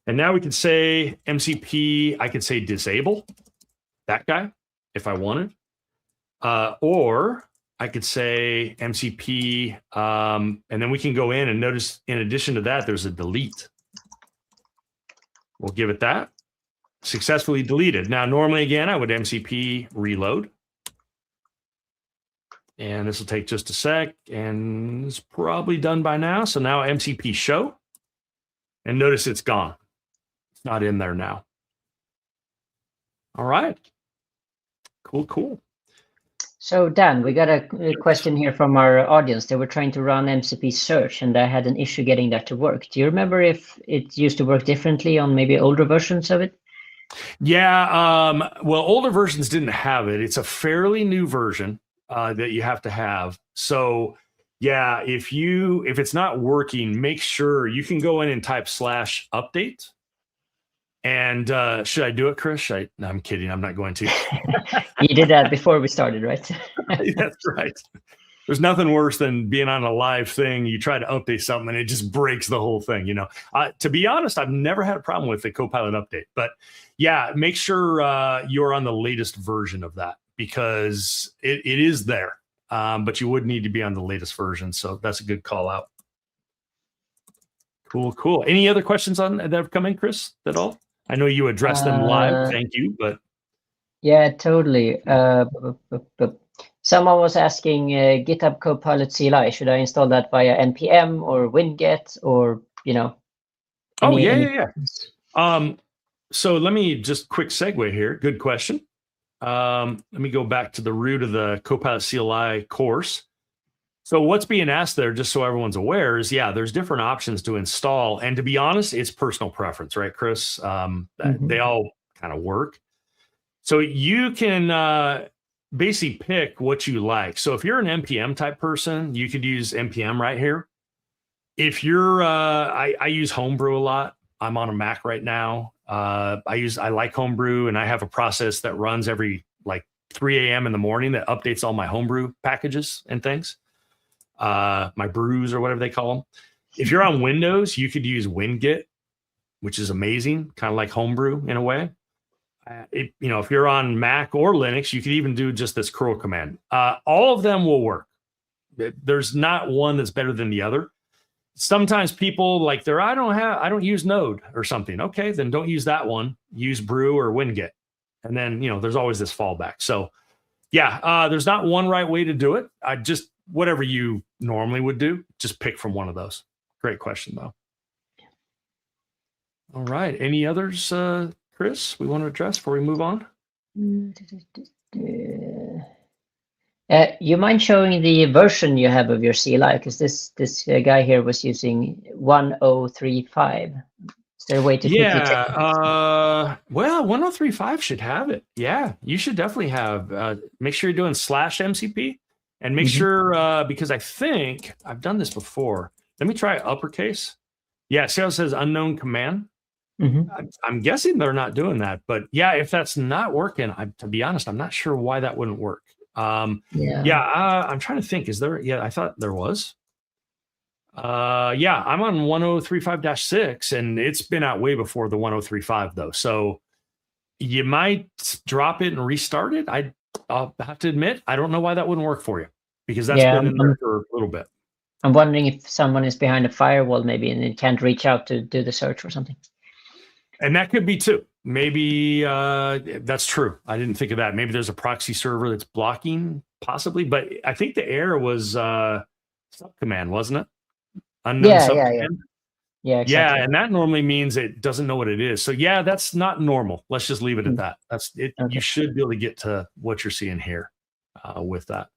And now we can say MCP, I could say disable that guy if I wanted. Or I could say MCP, and then we can go in and notice in addition to that, there's a delete. We'll give it that. Successfully deleted. Now, normally, again, I would MCP reload. And this will take just a sec, and it's probably done by now. So now MCP show, and notice it's gone. It's not in there now. All right. Cool, cool. So Dan, we got a question here from our audience. They were trying to run MCP search, and they had an issue getting that to work. Do you remember if it used to work differently on maybe older versions of it? Yeah, well, older versions didn't have it. It's a fairly new version that you have to have. So yeah, if it's not working, make sure you can go in and type /update. And should I do it, Chris? No, I'm kidding. I'm not going to. You did that before we started, right? That's right. There's nothing worse than being on a live thing. You try to update something and it just breaks the whole thing. To be honest, I've never had a problem with the Copilot update. But yeah, make sure you're on the latest version of that because it is there. But you would need to be on the latest version. So that's a good call out. Cool, cool. Any other questions that have come in, Chris, at all? I know you addressed them live. Thank you. But yeah, totally. Someone was asking GitHub Copilot CLI. Should I install that via npm or winget or Oh yeah. So let me just quick segue here. Good question. Let me go back to the root of the Copilot CLI course. So what's being asked there, just so everyone's aware, is there's different options to install. And to be honest, it's personal preference, right, Chris? They all kind of work. So you can basically pick what you like. So if you're an NPM type person, you could use NPM right here. If you're, I use Homebrew a lot. I'm on a Mac right now. I like Homebrew, and I have a process that runs every 3 a.m. in the morning that updates all my Homebrew packages and things. My brews or whatever they call them. If you're on Windows, you could use winget, which is amazing, kind of like Homebrew in a way. If you're on Mac or Linux, you could even do just this curl command. All of them will work. There's not one that's better than the other. Sometimes people I don't use Node or something. Okay, then don't use that one. Use brew or winget. And then, there's always this fallback. So yeah, there's not one right way to do it. Whatever you normally would do, just pick from one of those. Great question, though. All right. Any others, Chris, we want to address before we move on? You mind showing the version you have of your CLI? Because this guy here was using 1035. Is there a way to quickly check? Well, 1035 should have it. Yeah, you should definitely have. Make sure you're doing /MCP. And make sure, because I think I've done this before. Let me try uppercase. Yeah, see how it says unknown command? I'm guessing they're not doing that. But yeah, if that's not working, to be honest, I'm not sure why that wouldn't work. I'm trying to think. Is there? Yeah, I thought there was. Yeah, I'm on 1035-6, and it's been out way before the 1035, though. So you might drop it and restart it. I'll have to admit, I don't know why that wouldn't work for you because that's been in there for a little bit. I'm wondering if someone is behind a firewall maybe and it can't reach out to do the search or something. And that could be too. Maybe that's true. I didn't think of that. Maybe there's a proxy server that's blocking, possibly. But I think the error was subcommand, wasn't it? Unknown subcommand. Yeah, exactly. Yeah, and that normally means it doesn't know what it is. So yeah, that's not normal. Let's just leave it at that. That's it. Okay. You should be able to get to what you're seeing here with that.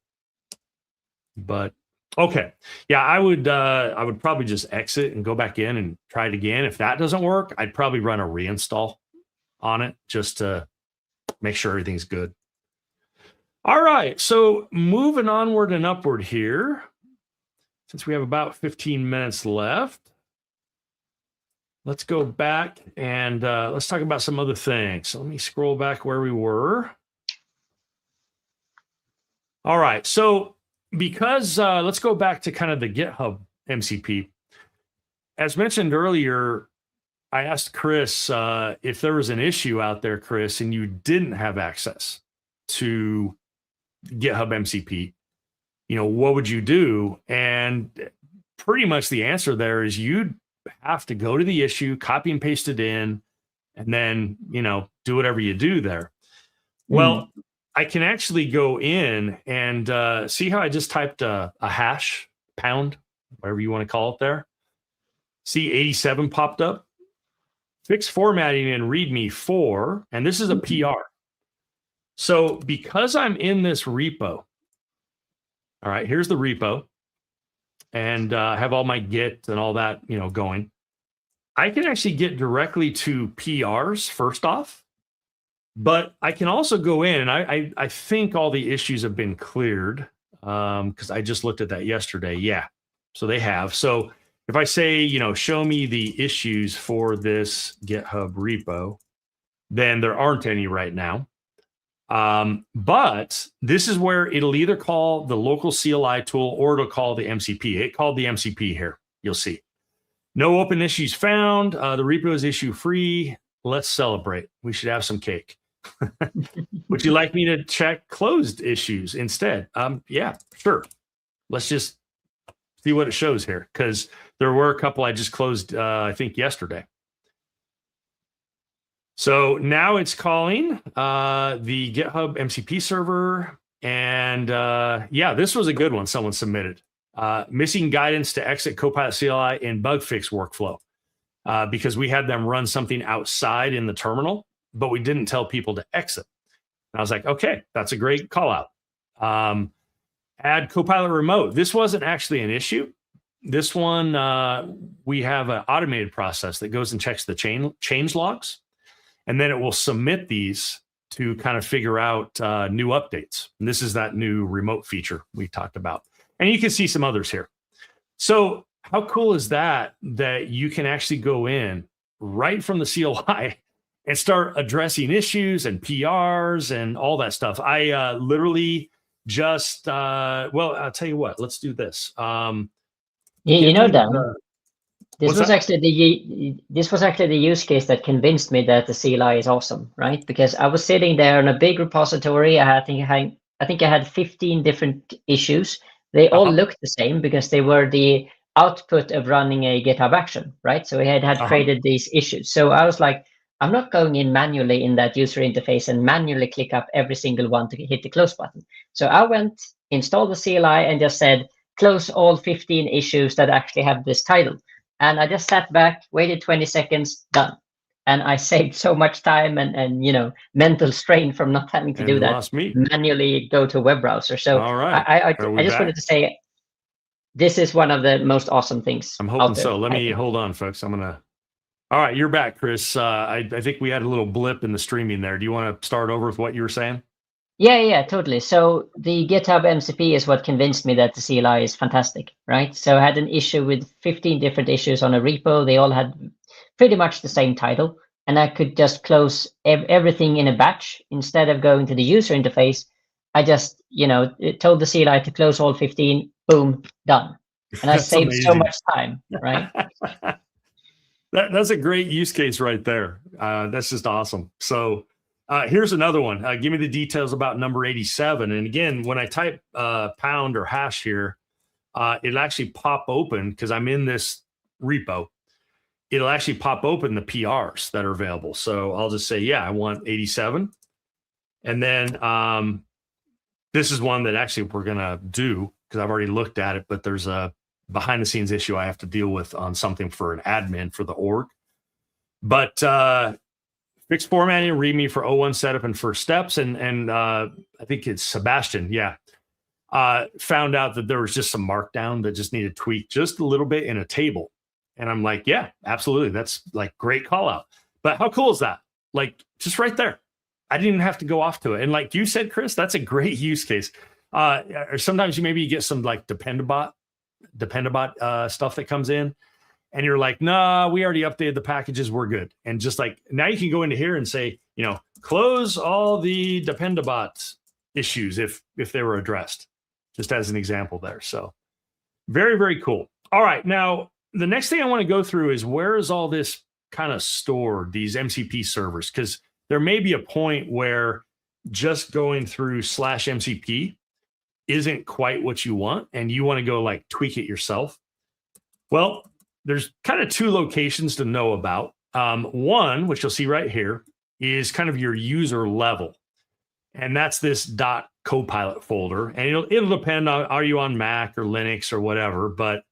But okay, yeah, I would probably just exit and go back in and try it again. If that doesn't work, I'd probably run a reinstall on it just to make sure everything's good. All right, so moving onward and upward here, since we have about 15 minutes left. Let's go back and let's talk about some other things. So let me scroll back where we were. All right. So because let's go back to kind of the GitHub MCP. As mentioned earlier, I asked Chris if there was an issue out there, Chris, and you didn't have access to GitHub MCP, what would you do? And pretty much the answer there is you'd have to go to the issue, copy and paste it in, and then, do whatever you do there. Well, I can actually go in and see how I just typed a hash, pound, whatever you want to call it there. See 87 popped up. Fix formatting in README 4, and this is a PR. So because I'm in this repo, all right, here's the repo. And have all my Git and all that, going. I can actually get directly to PRs first off, but I can also go in and I think all the issues have been cleared because I just looked at that yesterday. Yeah, so they have. So if I say, show me the issues for this GitHub repo, then there aren't any right now. But this is where it'll either call the local CLI tool or it'll call the MCP. It called the MCP here. You'll see. No open issues found. The repo is issue free. Let's celebrate. We should have some cake. Would you like me to check closed issues instead? Yeah, sure. Let's just see what it shows here because there were a couple I just closed, I think, yesterday. So now it's calling the GitHub MCP server. And yeah, this was a good one someone submitted. Missing guidance to exit Copilot CLI in bug fix workflow because we had them run something outside in the terminal, but we didn't tell people to exit. And I was like, okay, that's a great call out. Add Copilot remote. This wasn't actually an issue. This one, we have an automated process that goes and checks the change logs. And then it will submit these to kind of figure out new updates. And this is that new remote feature we talked about. And you can see some others here. So how cool is that you can actually go in right from the CLI and start addressing issues and PRs and all that stuff. I literally just, well, I'll tell you what, let's do this. Dan, this was actually the use case that convinced me that the CLI is awesome, right? Because I was sitting there in a big repository. I think I had 15 different issues. They all looked the same because they were the output of running a GitHub action, right? So we had created these issues. So I was like, I'm not going in manually in that user interface and manually click up every single one to hit the close button. So I went, installed the CLI, and just said, close all 15 issues that actually have this title. And I just sat back, waited 20 seconds, done. And I saved so much time and mental strain from not having to do that. Manually go to a web browser. So all right. I just wanted to say, this is one of the most awesome things. I'm hoping so. Let me hold on, folks. I'm gonna. All right, you're back, Chris. I think we had a little blip in the streaming there. Do you want to start over with what you were saying? Yeah, totally. So the GitHub MCP is what convinced me that the CLI is fantastic, right? So I had an issue with 15 different issues on a repo. They all had pretty much the same title. And I could just close everything in a batch. Instead of going to the user interface, I just, told the CLI to close all 15, boom, done. And I saved so much time, right? That's a great use case right there. That's just awesome. So here's another one. Give me the details about number 87. And again, when I type pound or hash here, it'll actually pop open because I'm in this repo. It'll actually pop open the PRs that are available. So I'll just say, yeah, I want 87. And then this is one that actually we're going to do because I've already looked at it, but there's a behind the scenes issue I have to deal with on something for an admin for the org. But fix formatting, README for O1 setup and first steps. And I think it's Sebastian. Yeah. Found out that there was just some markdown that just needed tweaked just a little bit in a table. And I'm like, yeah, absolutely. That's like great call out. But how cool is that? Like just right there. I didn't even have to go off to it. And like you said, Chris, that's a great use case. Or sometimes you get some like dependabot stuff that comes in and you're like, nah, we already updated the packages. We're good. And just like now you can go into here and say, close all the dependabot issues if they were addressed, just as an example there. So very, very cool. All right. Now, the next thing I want to go through is where is all this kind of stored, these MCP servers? Because there may be a point where just going through /MCP isn't quite what you want, and you want to go like tweak it yourself. Well, there's kind of two locations to know about. One, which you'll see right here, is kind of your user level. And that's this .copilot folder. And it'll depend on, are you on Mac or Linux or whatever, but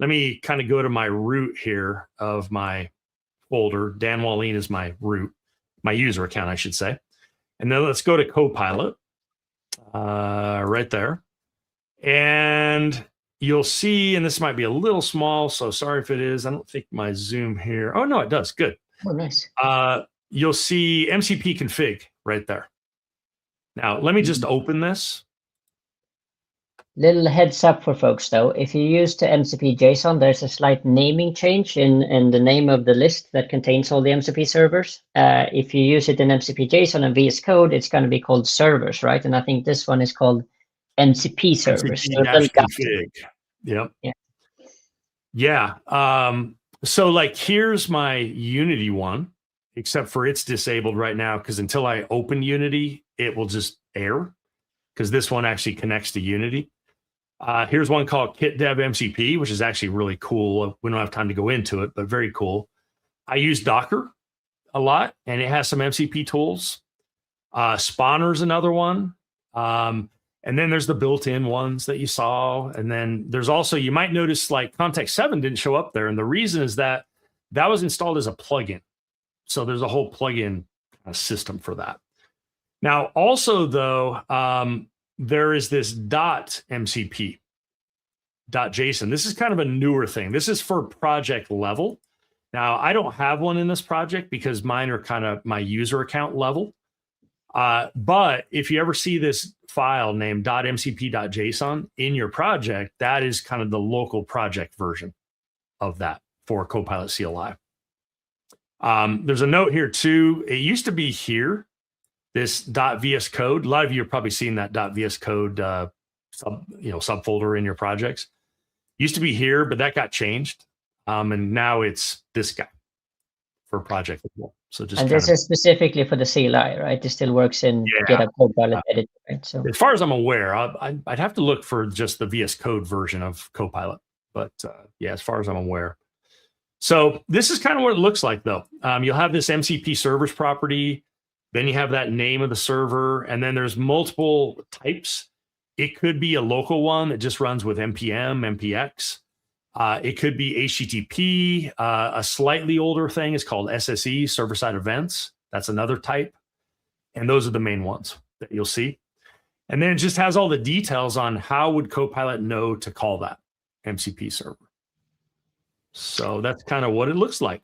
let me kind of go to my root here of my folder. Dan Wallin is my root, my user account, I should say. And then let's go to Copilot right there. And you'll see, and this might be a little small, so sorry if it is. I don't think my zoom here. Oh, no, it does. Good. Oh, nice. You'll see MCP config right there. Now, let me just open this. Little heads up for folks, though. If you use the MCP JSON, there's a slight naming change in the name of the list that contains all the MCP servers. If you use it in MCP JSON and VS Code, it's going to be called servers, right? And I think this one is called MCP servers. MCP-config. Yep. Yeah. Yeah. So like, here's my Unity one, except for it's disabled right now because until I open Unity, it will just error because this one actually connects to Unity. Here's one called Kit Dev MCP, which is actually really cool. We don't have time to go into it, but very cool. I use Docker a lot, and it has some MCP tools. Spawner's another one. And then there's the built-in ones that you saw. And then there's also, you might notice like Context 7 didn't show up there. And the reason is that that was installed as a plugin. So there's a whole plugin system for that. Now, also, though, there is this .mcp, .json. This is kind of a newer thing. This is for project level. Now, I don't have one in this project because mine are kind of my user account level. But if you ever see this file named .mcp.json in your project, that is kind of the local project version of that for Copilot CLI. There's a note here, too. It used to be here. This .vs code, a lot of you have probably seen that .vs code subfolder in your projects. Used to be here, but that got changed, and now it's this guy for project. So just this is specifically for the CLI, right? It still works in GitHub Copilot editor, right? So as far as I'm aware, I'd have to look for just the VS Code version of Copilot, but yeah, as far as I'm aware. So this is kind of what it looks like, though. You'll have this MCP servers property. Then you have that name of the server, and then there's multiple types. It could be a local one that just runs with npm, npx. It could be HTTP. A slightly older thing is called SSE, server-side events. That's another type. And those are the main ones that you'll see. And then it just has all the details on how would Copilot know to call that MCP server. So that's kind of what it looks like.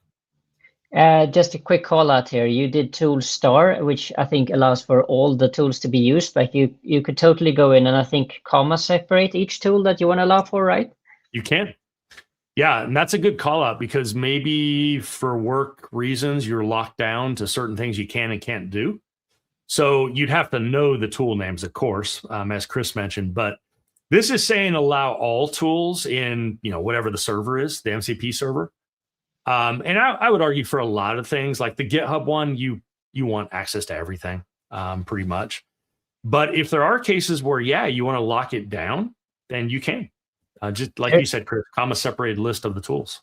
Just a quick call out here. You did tool star, which I think allows for all the tools to be used, but you could totally go in and I think comma separate each tool that you want to allow for, right? You can. Yeah, and that's a good call out because maybe for work reasons, you're locked down to certain things you can and can't do. So you'd have to know the tool names, of course, as Chris mentioned, but this is saying allow all tools in, whatever the server is, the MCP server. And I would argue for a lot of things like the GitHub one, you want access to everything pretty much. But if there are cases where, you want to lock it down, then you can. Just like you said, Chris, comma separated list of the tools.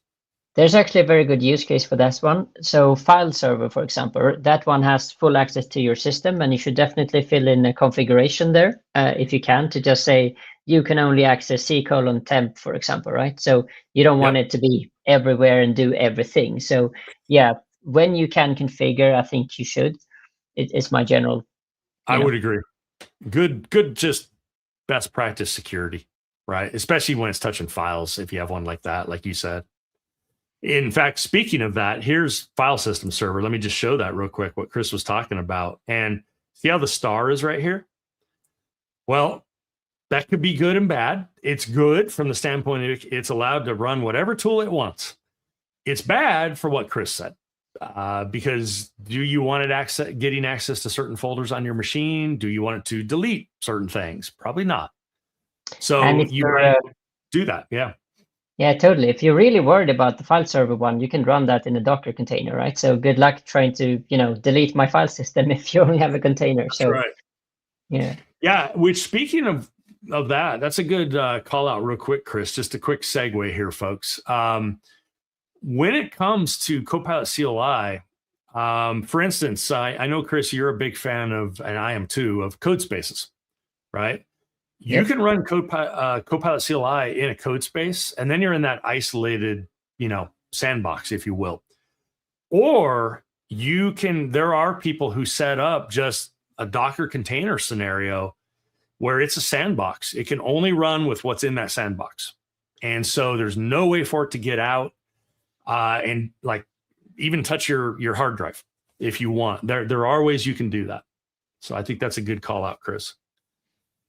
There's actually a very good use case for this one. So file server, for example, that one has full access to your system, and you should definitely fill in a configuration there if you can, to just say you can only access c:temp, for example, right? So you don't want it to be everywhere and do everything. So yeah, when you can configure, I think you should. It's my general. I would agree. Good, just best practice security, right? Especially when it's touching files, if you have one like that, like you said. In fact, speaking of that, here's file system server. Let me just show that real quick, what Chris was talking about. And see how the star is right here? Well, that could be good and bad. It's good from the standpoint it's allowed to run whatever tool it wants. It's bad for what Chris said, because do you want it getting access to certain folders on your machine? Do you want it to delete certain things? Probably not. So you do that, yeah. Yeah, totally. If you're really worried about the file server one, you can run that in a Docker container, right? So good luck trying to, delete my file system if you only have a container. That's so right. Yeah. Which, speaking of that, that's a good call out real quick, Chris. Just a quick segue here, folks. When it comes to Copilot CLI, for instance, I know, Chris, you're a big fan of, and I am too, of code spaces, right? You can run Copilot CLI in a code space, and then you're in that isolated, sandbox, if you will. Or there are people who set up just a Docker container scenario where it's a sandbox. It can only run with what's in that sandbox. And so there's no way for it to get out and like even touch your hard drive if you want. There are ways you can do that. So I think that's a good call out, Chris.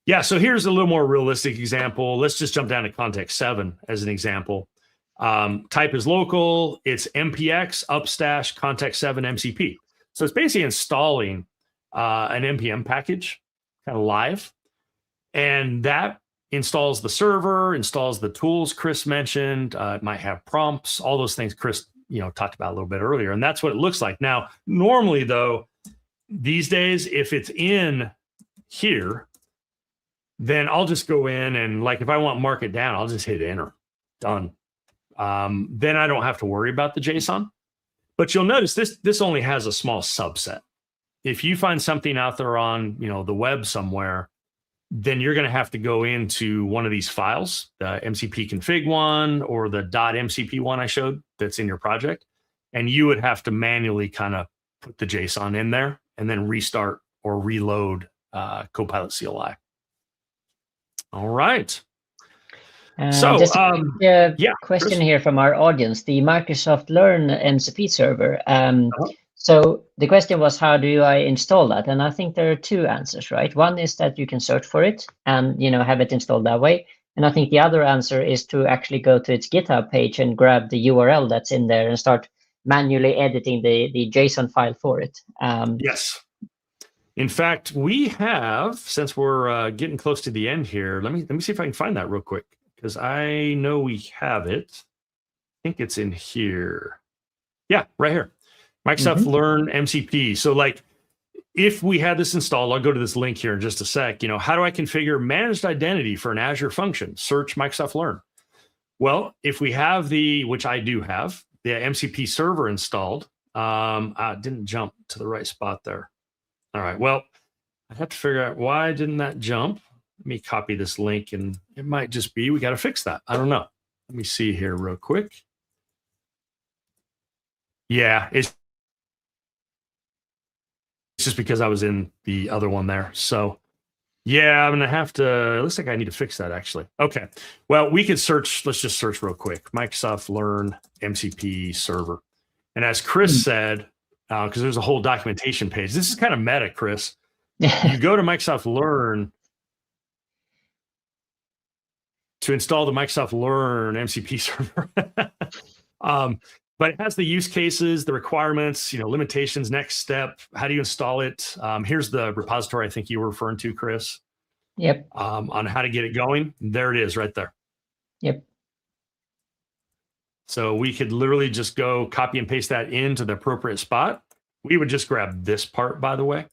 Yeah, so here's a little more realistic example. Let's just jump down to context 7 as an example. Type is local. It's npx upstash context 7 MCP. So it's basically installing an npm package kind of live. And that installs the server, installs the tools Chris mentioned. It might have prompts, all those things Chris talked about a little bit earlier. And that's what it looks like. Now, normally, though, these days, if it's in here, then I'll just go in and, like, if I want mark it down, I'll just hit enter. Done. Then I don't have to worry about the JSON. But you'll notice this only has a small subset. If you find something out there on the web somewhere, then you're going to have to go into one of these files, the MCP config one or the .mcp one I showed that's in your project, and you would have to manually kind of put the JSON in there and then restart or reload Copilot CLI. All right. So, just a question Chris? here from our audience, the Microsoft Learn MCP server. So the question was, how do I install that? And I think there are two answers, right? One is that you can search for it and have it installed that way. And I think the other answer is to actually go to its GitHub page and grab the URL that's in there and start manually editing the JSON file for it. Yes. In fact, we have, since we're getting close to the end here, let me see if I can find that real quick, because I know we have it. I think it's in here. Yeah, right here. Microsoft Learn MCP. So, like, if we had this installed, I'll go to this link here in just a sec. How do I configure managed identity for an Azure function? Search Microsoft Learn. Well, if we have which I do have, the MCP server installed, I didn't jump to the right spot there. All right, well, I have to figure out why didn't that jump. Let me copy this link, and it might just be we got to fix that. I don't know. Let me see here real quick. Yeah, it's just because I was in the other one there. So, yeah, I'm going to have to, it looks like I need to fix that, actually. Okay, well, we could search, let's just search real quick. Microsoft Learn MCP server. And as Chris said, because there's a whole documentation page. This is kind of meta, Chris. You go to Microsoft Learn to install the Microsoft Learn MCP server. But it has the use cases, the requirements, limitations, next step. How do you install it? Here's the repository I think you were referring to, Chris. Yep. On how to get it going. There it is right there. Yep. So we could literally just go copy and paste that into the appropriate spot. We would just grab this part, by the way.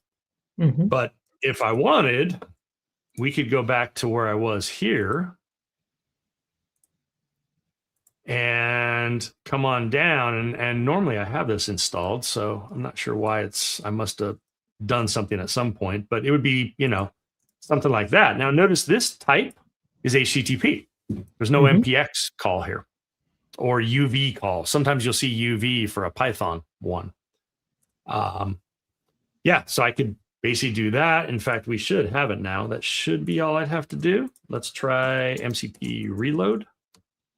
But if I wanted, we could go back to where I was here. and come on down. And normally I have this installed, so I'm not sure why I must have done something at some point, but it would be, something like that. Now notice this type is HTTP. There's no MPX call here or UV call. Sometimes you'll see UV for a Python one. So I could basically do that. In fact, we should have it now. That should be all I'd have to do. Let's try MCP reload.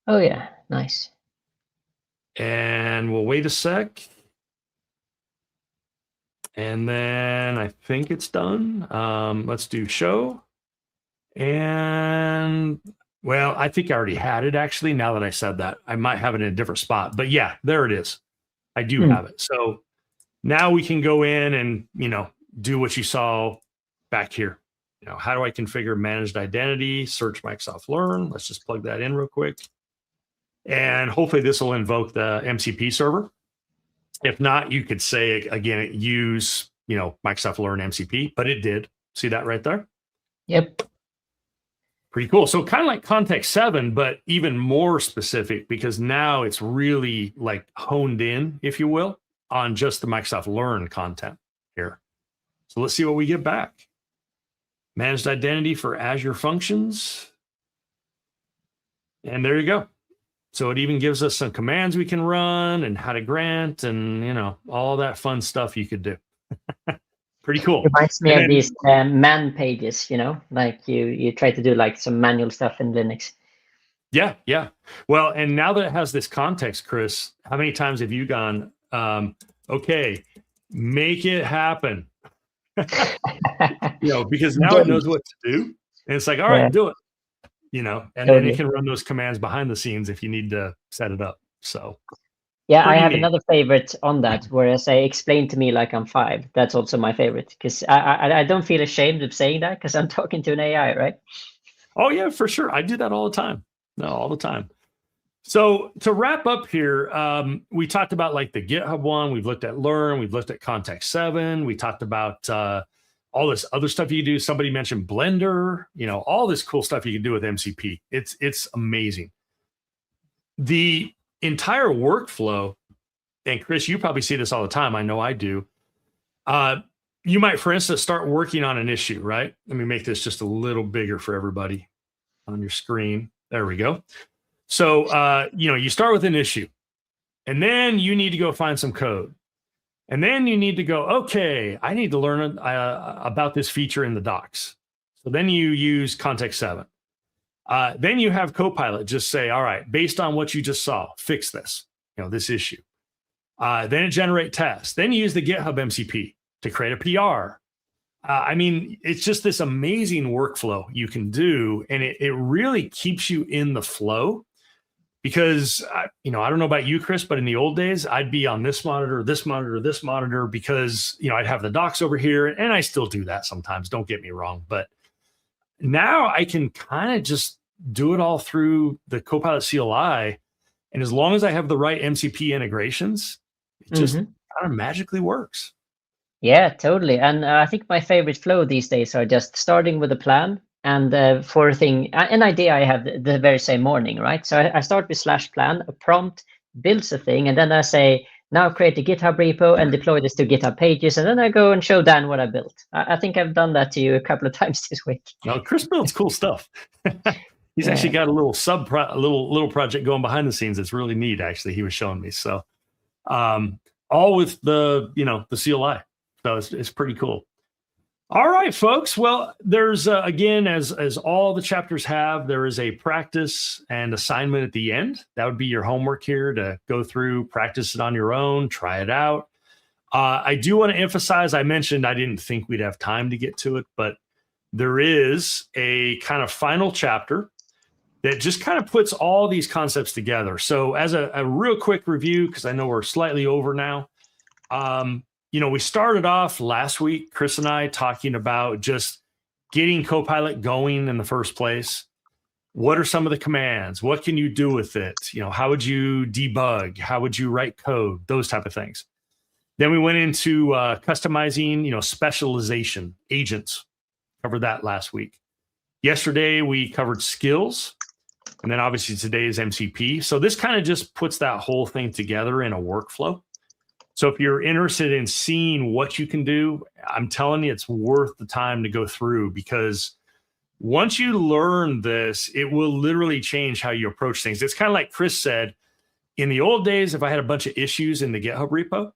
Oh yeah, nice. And we'll wait a sec. And then I think it's done. Let's do show. And well, I think I already had it actually. Now that I said that, I might have it in a different spot, but yeah, there it is. I do have it. So now we can go in and, do what you saw back here. How do I configure managed identity? Search Microsoft Learn. Let's just plug that in real quick. And hopefully this will invoke the MCP server. If not, you could say, again, use, Microsoft Learn MCP, but it did. See that right there? Yep. Pretty cool. So kind of like Context 7, but even more specific because now it's really like honed in, if you will, on just the Microsoft Learn content here. So let's see what we get back. Managed identity for Azure functions. And there you go. So it even gives us some commands we can run and how to grant and, all that fun stuff you could do. Pretty cool. Reminds me of these man pages, like you try to do like some manual stuff in Linux. Yeah. Well, and now that it has this context, Chris, how many times have you gone, okay, make it happen? Because now it knows what to do. And it's like, all right, do it. And then it can run those commands behind the scenes if you need to set it up. So yeah, I have another favorite on that where I say, explain to me like I'm 5. That's also my favorite because I don't feel ashamed of saying that because I'm talking to an AI, right? Oh yeah, for sure. I do that all the time. No, all the time. So to wrap up here, we talked about like the GitHub one. We've looked at Learn. We've looked at Context 7. We talked about all this other stuff you can do. Somebody mentioned Blender. All this cool stuff you can do with MCP. It's amazing. The entire workflow, and Chris, you probably see this all the time. I know I do. You might, for instance, start working on an issue, right? Let me make this just a little bigger for everybody on your screen. There we go. So, you start with an issue and then you need to go find some code. And then you need to go, okay, I need to learn about this feature in the docs. So then you use Context 7. Then you have Copilot just say, all right, based on what you just saw, fix this, this issue. Then it generate tests. Then you use the GitHub MCP to create a PR. It's just this amazing workflow you can do. And it really keeps you in the flow. Because, I don't know about you, Chris, but in the old days, I'd be on this monitor because, I'd have the docs over here. And I still do that sometimes. Don't get me wrong. But now I can kind of just do it all through the Copilot CLI. And as long as I have the right MCP integrations, it just kind of magically works. Yeah, totally. And I think my favorite flow these days are just starting with a plan. And for an idea I have the very same morning, right? So I start with /plan, a prompt builds a thing, and then I say, now create a GitHub repo and deploy this to GitHub pages. And then I go and show Dan what I built. I think I've done that to you a couple of times this week. Now, Chris builds cool stuff. He's actually got a little little project going behind the scenes. It's really neat, actually. He was showing me. So all with the CLI. So it's pretty cool. All right, folks. Well, there's, again, as all the chapters have, there is a practice and assignment at the end. That would be your homework here to go through, practice it on your own, try it out. I do want to emphasize, I mentioned I didn't think we'd have time to get to it, but there is a kind of final chapter that just kind of puts all these concepts together. So as a real quick review, because I know we're slightly over now, we started off last week, Chris and I, talking about just getting Copilot going in the first place. What are some of the commands? What can you do with it? How would you debug? How would you write code? Those type of things. Then we went into customizing, specialization, agents. Covered that last week. Yesterday, we covered skills. And then obviously today is MCP. So this kind of just puts that whole thing together in a workflow. So if you're interested in seeing what you can do, I'm telling you, it's worth the time to go through, because once you learn this, it will literally change how you approach things. It's kind of like Chris said, in the old days, if I had a bunch of issues in the GitHub repo,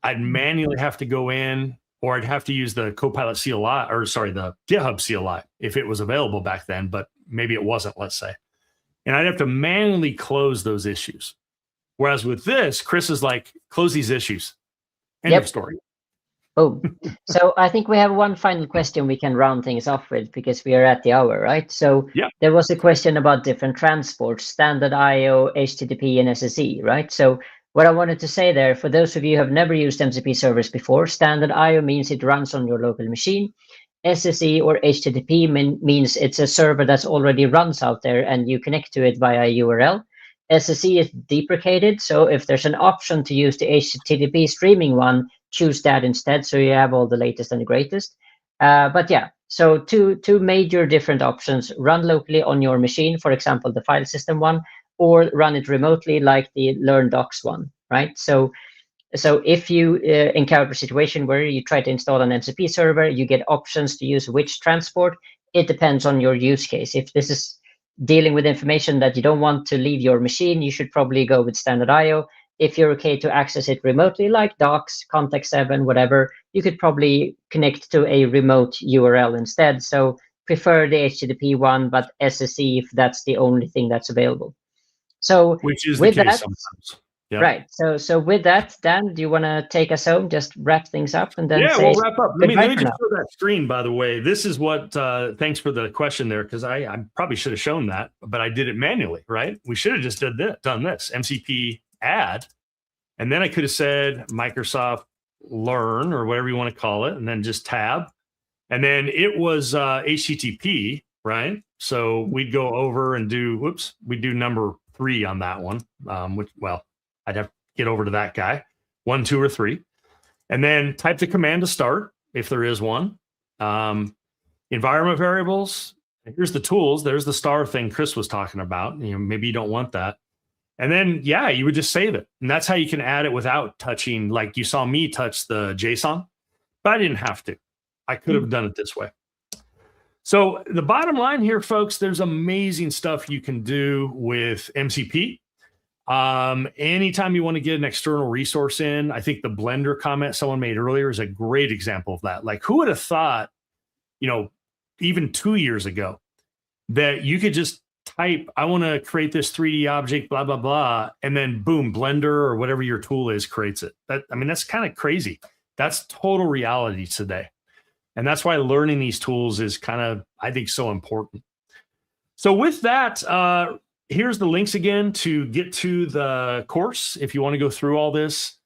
I'd manually have to go in, or I'd have to use the Copilot CLI, or sorry, the GitHub CLI if it was available back then, but maybe it wasn't, let's say. And I'd have to manually close those issues. Whereas with this, Chris is like, close these issues. End of story. Oh, so I think we have one final question we can round things off with, because we are at the hour, right? So there was a question about different transports, standard IO, HTTP, and SSE, right? So what I wanted to say there, for those of you who have never used MCP servers before, standard IO means it runs on your local machine. SSE or HTTP means it's a server that's already runs out there and you connect to it via a URL. SSE is deprecated, so if there's an option to use the HTTP streaming one, choose that instead, so you have all the latest and the greatest. But yeah, so two major different options: run locally on your machine, for example, the file system one, or run it remotely like the Learn Docs one, right? So if you encounter a situation where you try to install an MCP server, you get options to use which transport. It depends on your use case. If this is dealing with information that you don't want to leave your machine, you should probably go with standard IO. If you're okay to access it remotely, like Docs, Contact 7, whatever, you could probably connect to a remote URL instead. So prefer the HTTP one, but SSE if that's the only thing that's available. So which is the case sometimes. Yep. Right. So with that, Dan, do you want to take us home? Just wrap things up and then we'll wrap up. Let me just show that screen, by the way. This is what, thanks for the question there, because I probably should have shown that, but I did it manually, right? We should have just done this, MCP add, and then I could have said Microsoft Learn or whatever you want to call it, and then just tab. And then it was HTTP, right? So we'd go over and do, we'd do number 3 on that one, which, well, I'd have to get over to that guy, 1, 2, or 3, and then type the command to start if there is one. Environment variables. Here's the tools. There's the star thing Chris was talking about. Maybe you don't want that. And then, you would just save it. And that's how you can add it without touching, like you saw me touch the JSON, but I didn't have to. I could have done it this way. So the bottom line here, folks, there's amazing stuff you can do with MCP. Anytime you want to get an external resource in, I think the Blender comment someone made earlier is a great example of that. Like, who would have thought, even 2 years ago, that you could just type, I want to create this 3D object, blah, blah, blah, and then boom, Blender or whatever your tool is creates it. That's kind of crazy. That's total reality today. And that's why learning these tools is kind of, I think, so important. So with that, here's the links again to get to the course if you want to go through all this.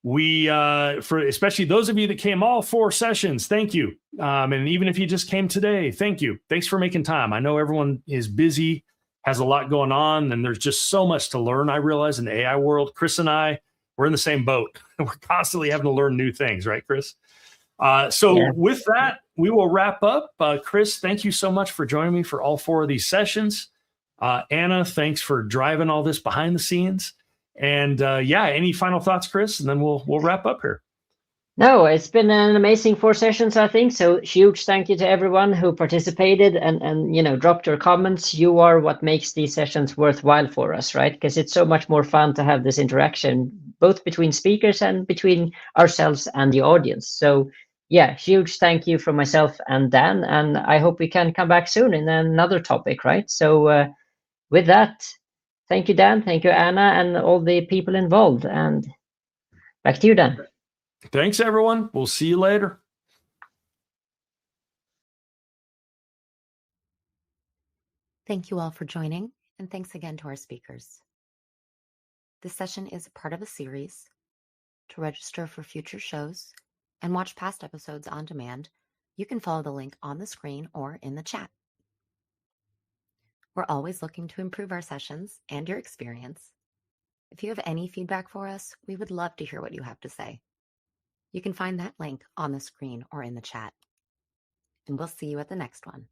We, for especially those of you that came all 4 sessions, thank you. And even if you just came today, thank you. Thanks for making time. I know everyone is busy, has a lot going on, and there's just so much to learn. I realize in the AI world, Chris and I, we're in the same boat. We're constantly having to learn new things, right, Chris? With that, we will wrap up. Chris, thank you so much for joining me for all 4 of these sessions. Anna, thanks for driving all this behind the scenes. And any final thoughts, Chris? And then we'll wrap up here. No, it's been an amazing 4 sessions, I think. So huge thank you to everyone who participated and dropped your comments. You are what makes these sessions worthwhile for us, right? Because it's so much more fun to have this interaction, both between speakers and between ourselves and the audience. So huge thank you from myself and Dan. And I hope we can come back soon in another topic, right? So with that, thank you, Dan. Thank you, Anna, and all the people involved. And back to you, Dan. Thanks, everyone. We'll see you later. Thank you all for joining, and thanks again to our speakers. This session is part of a series. To register for future shows and watch past episodes on demand, you can follow the link on the screen or in the chat. We're always looking to improve our sessions and your experience. If you have any feedback for us, we would love to hear what you have to say. You can find that link on the screen or in the chat. And we'll see you at the next one.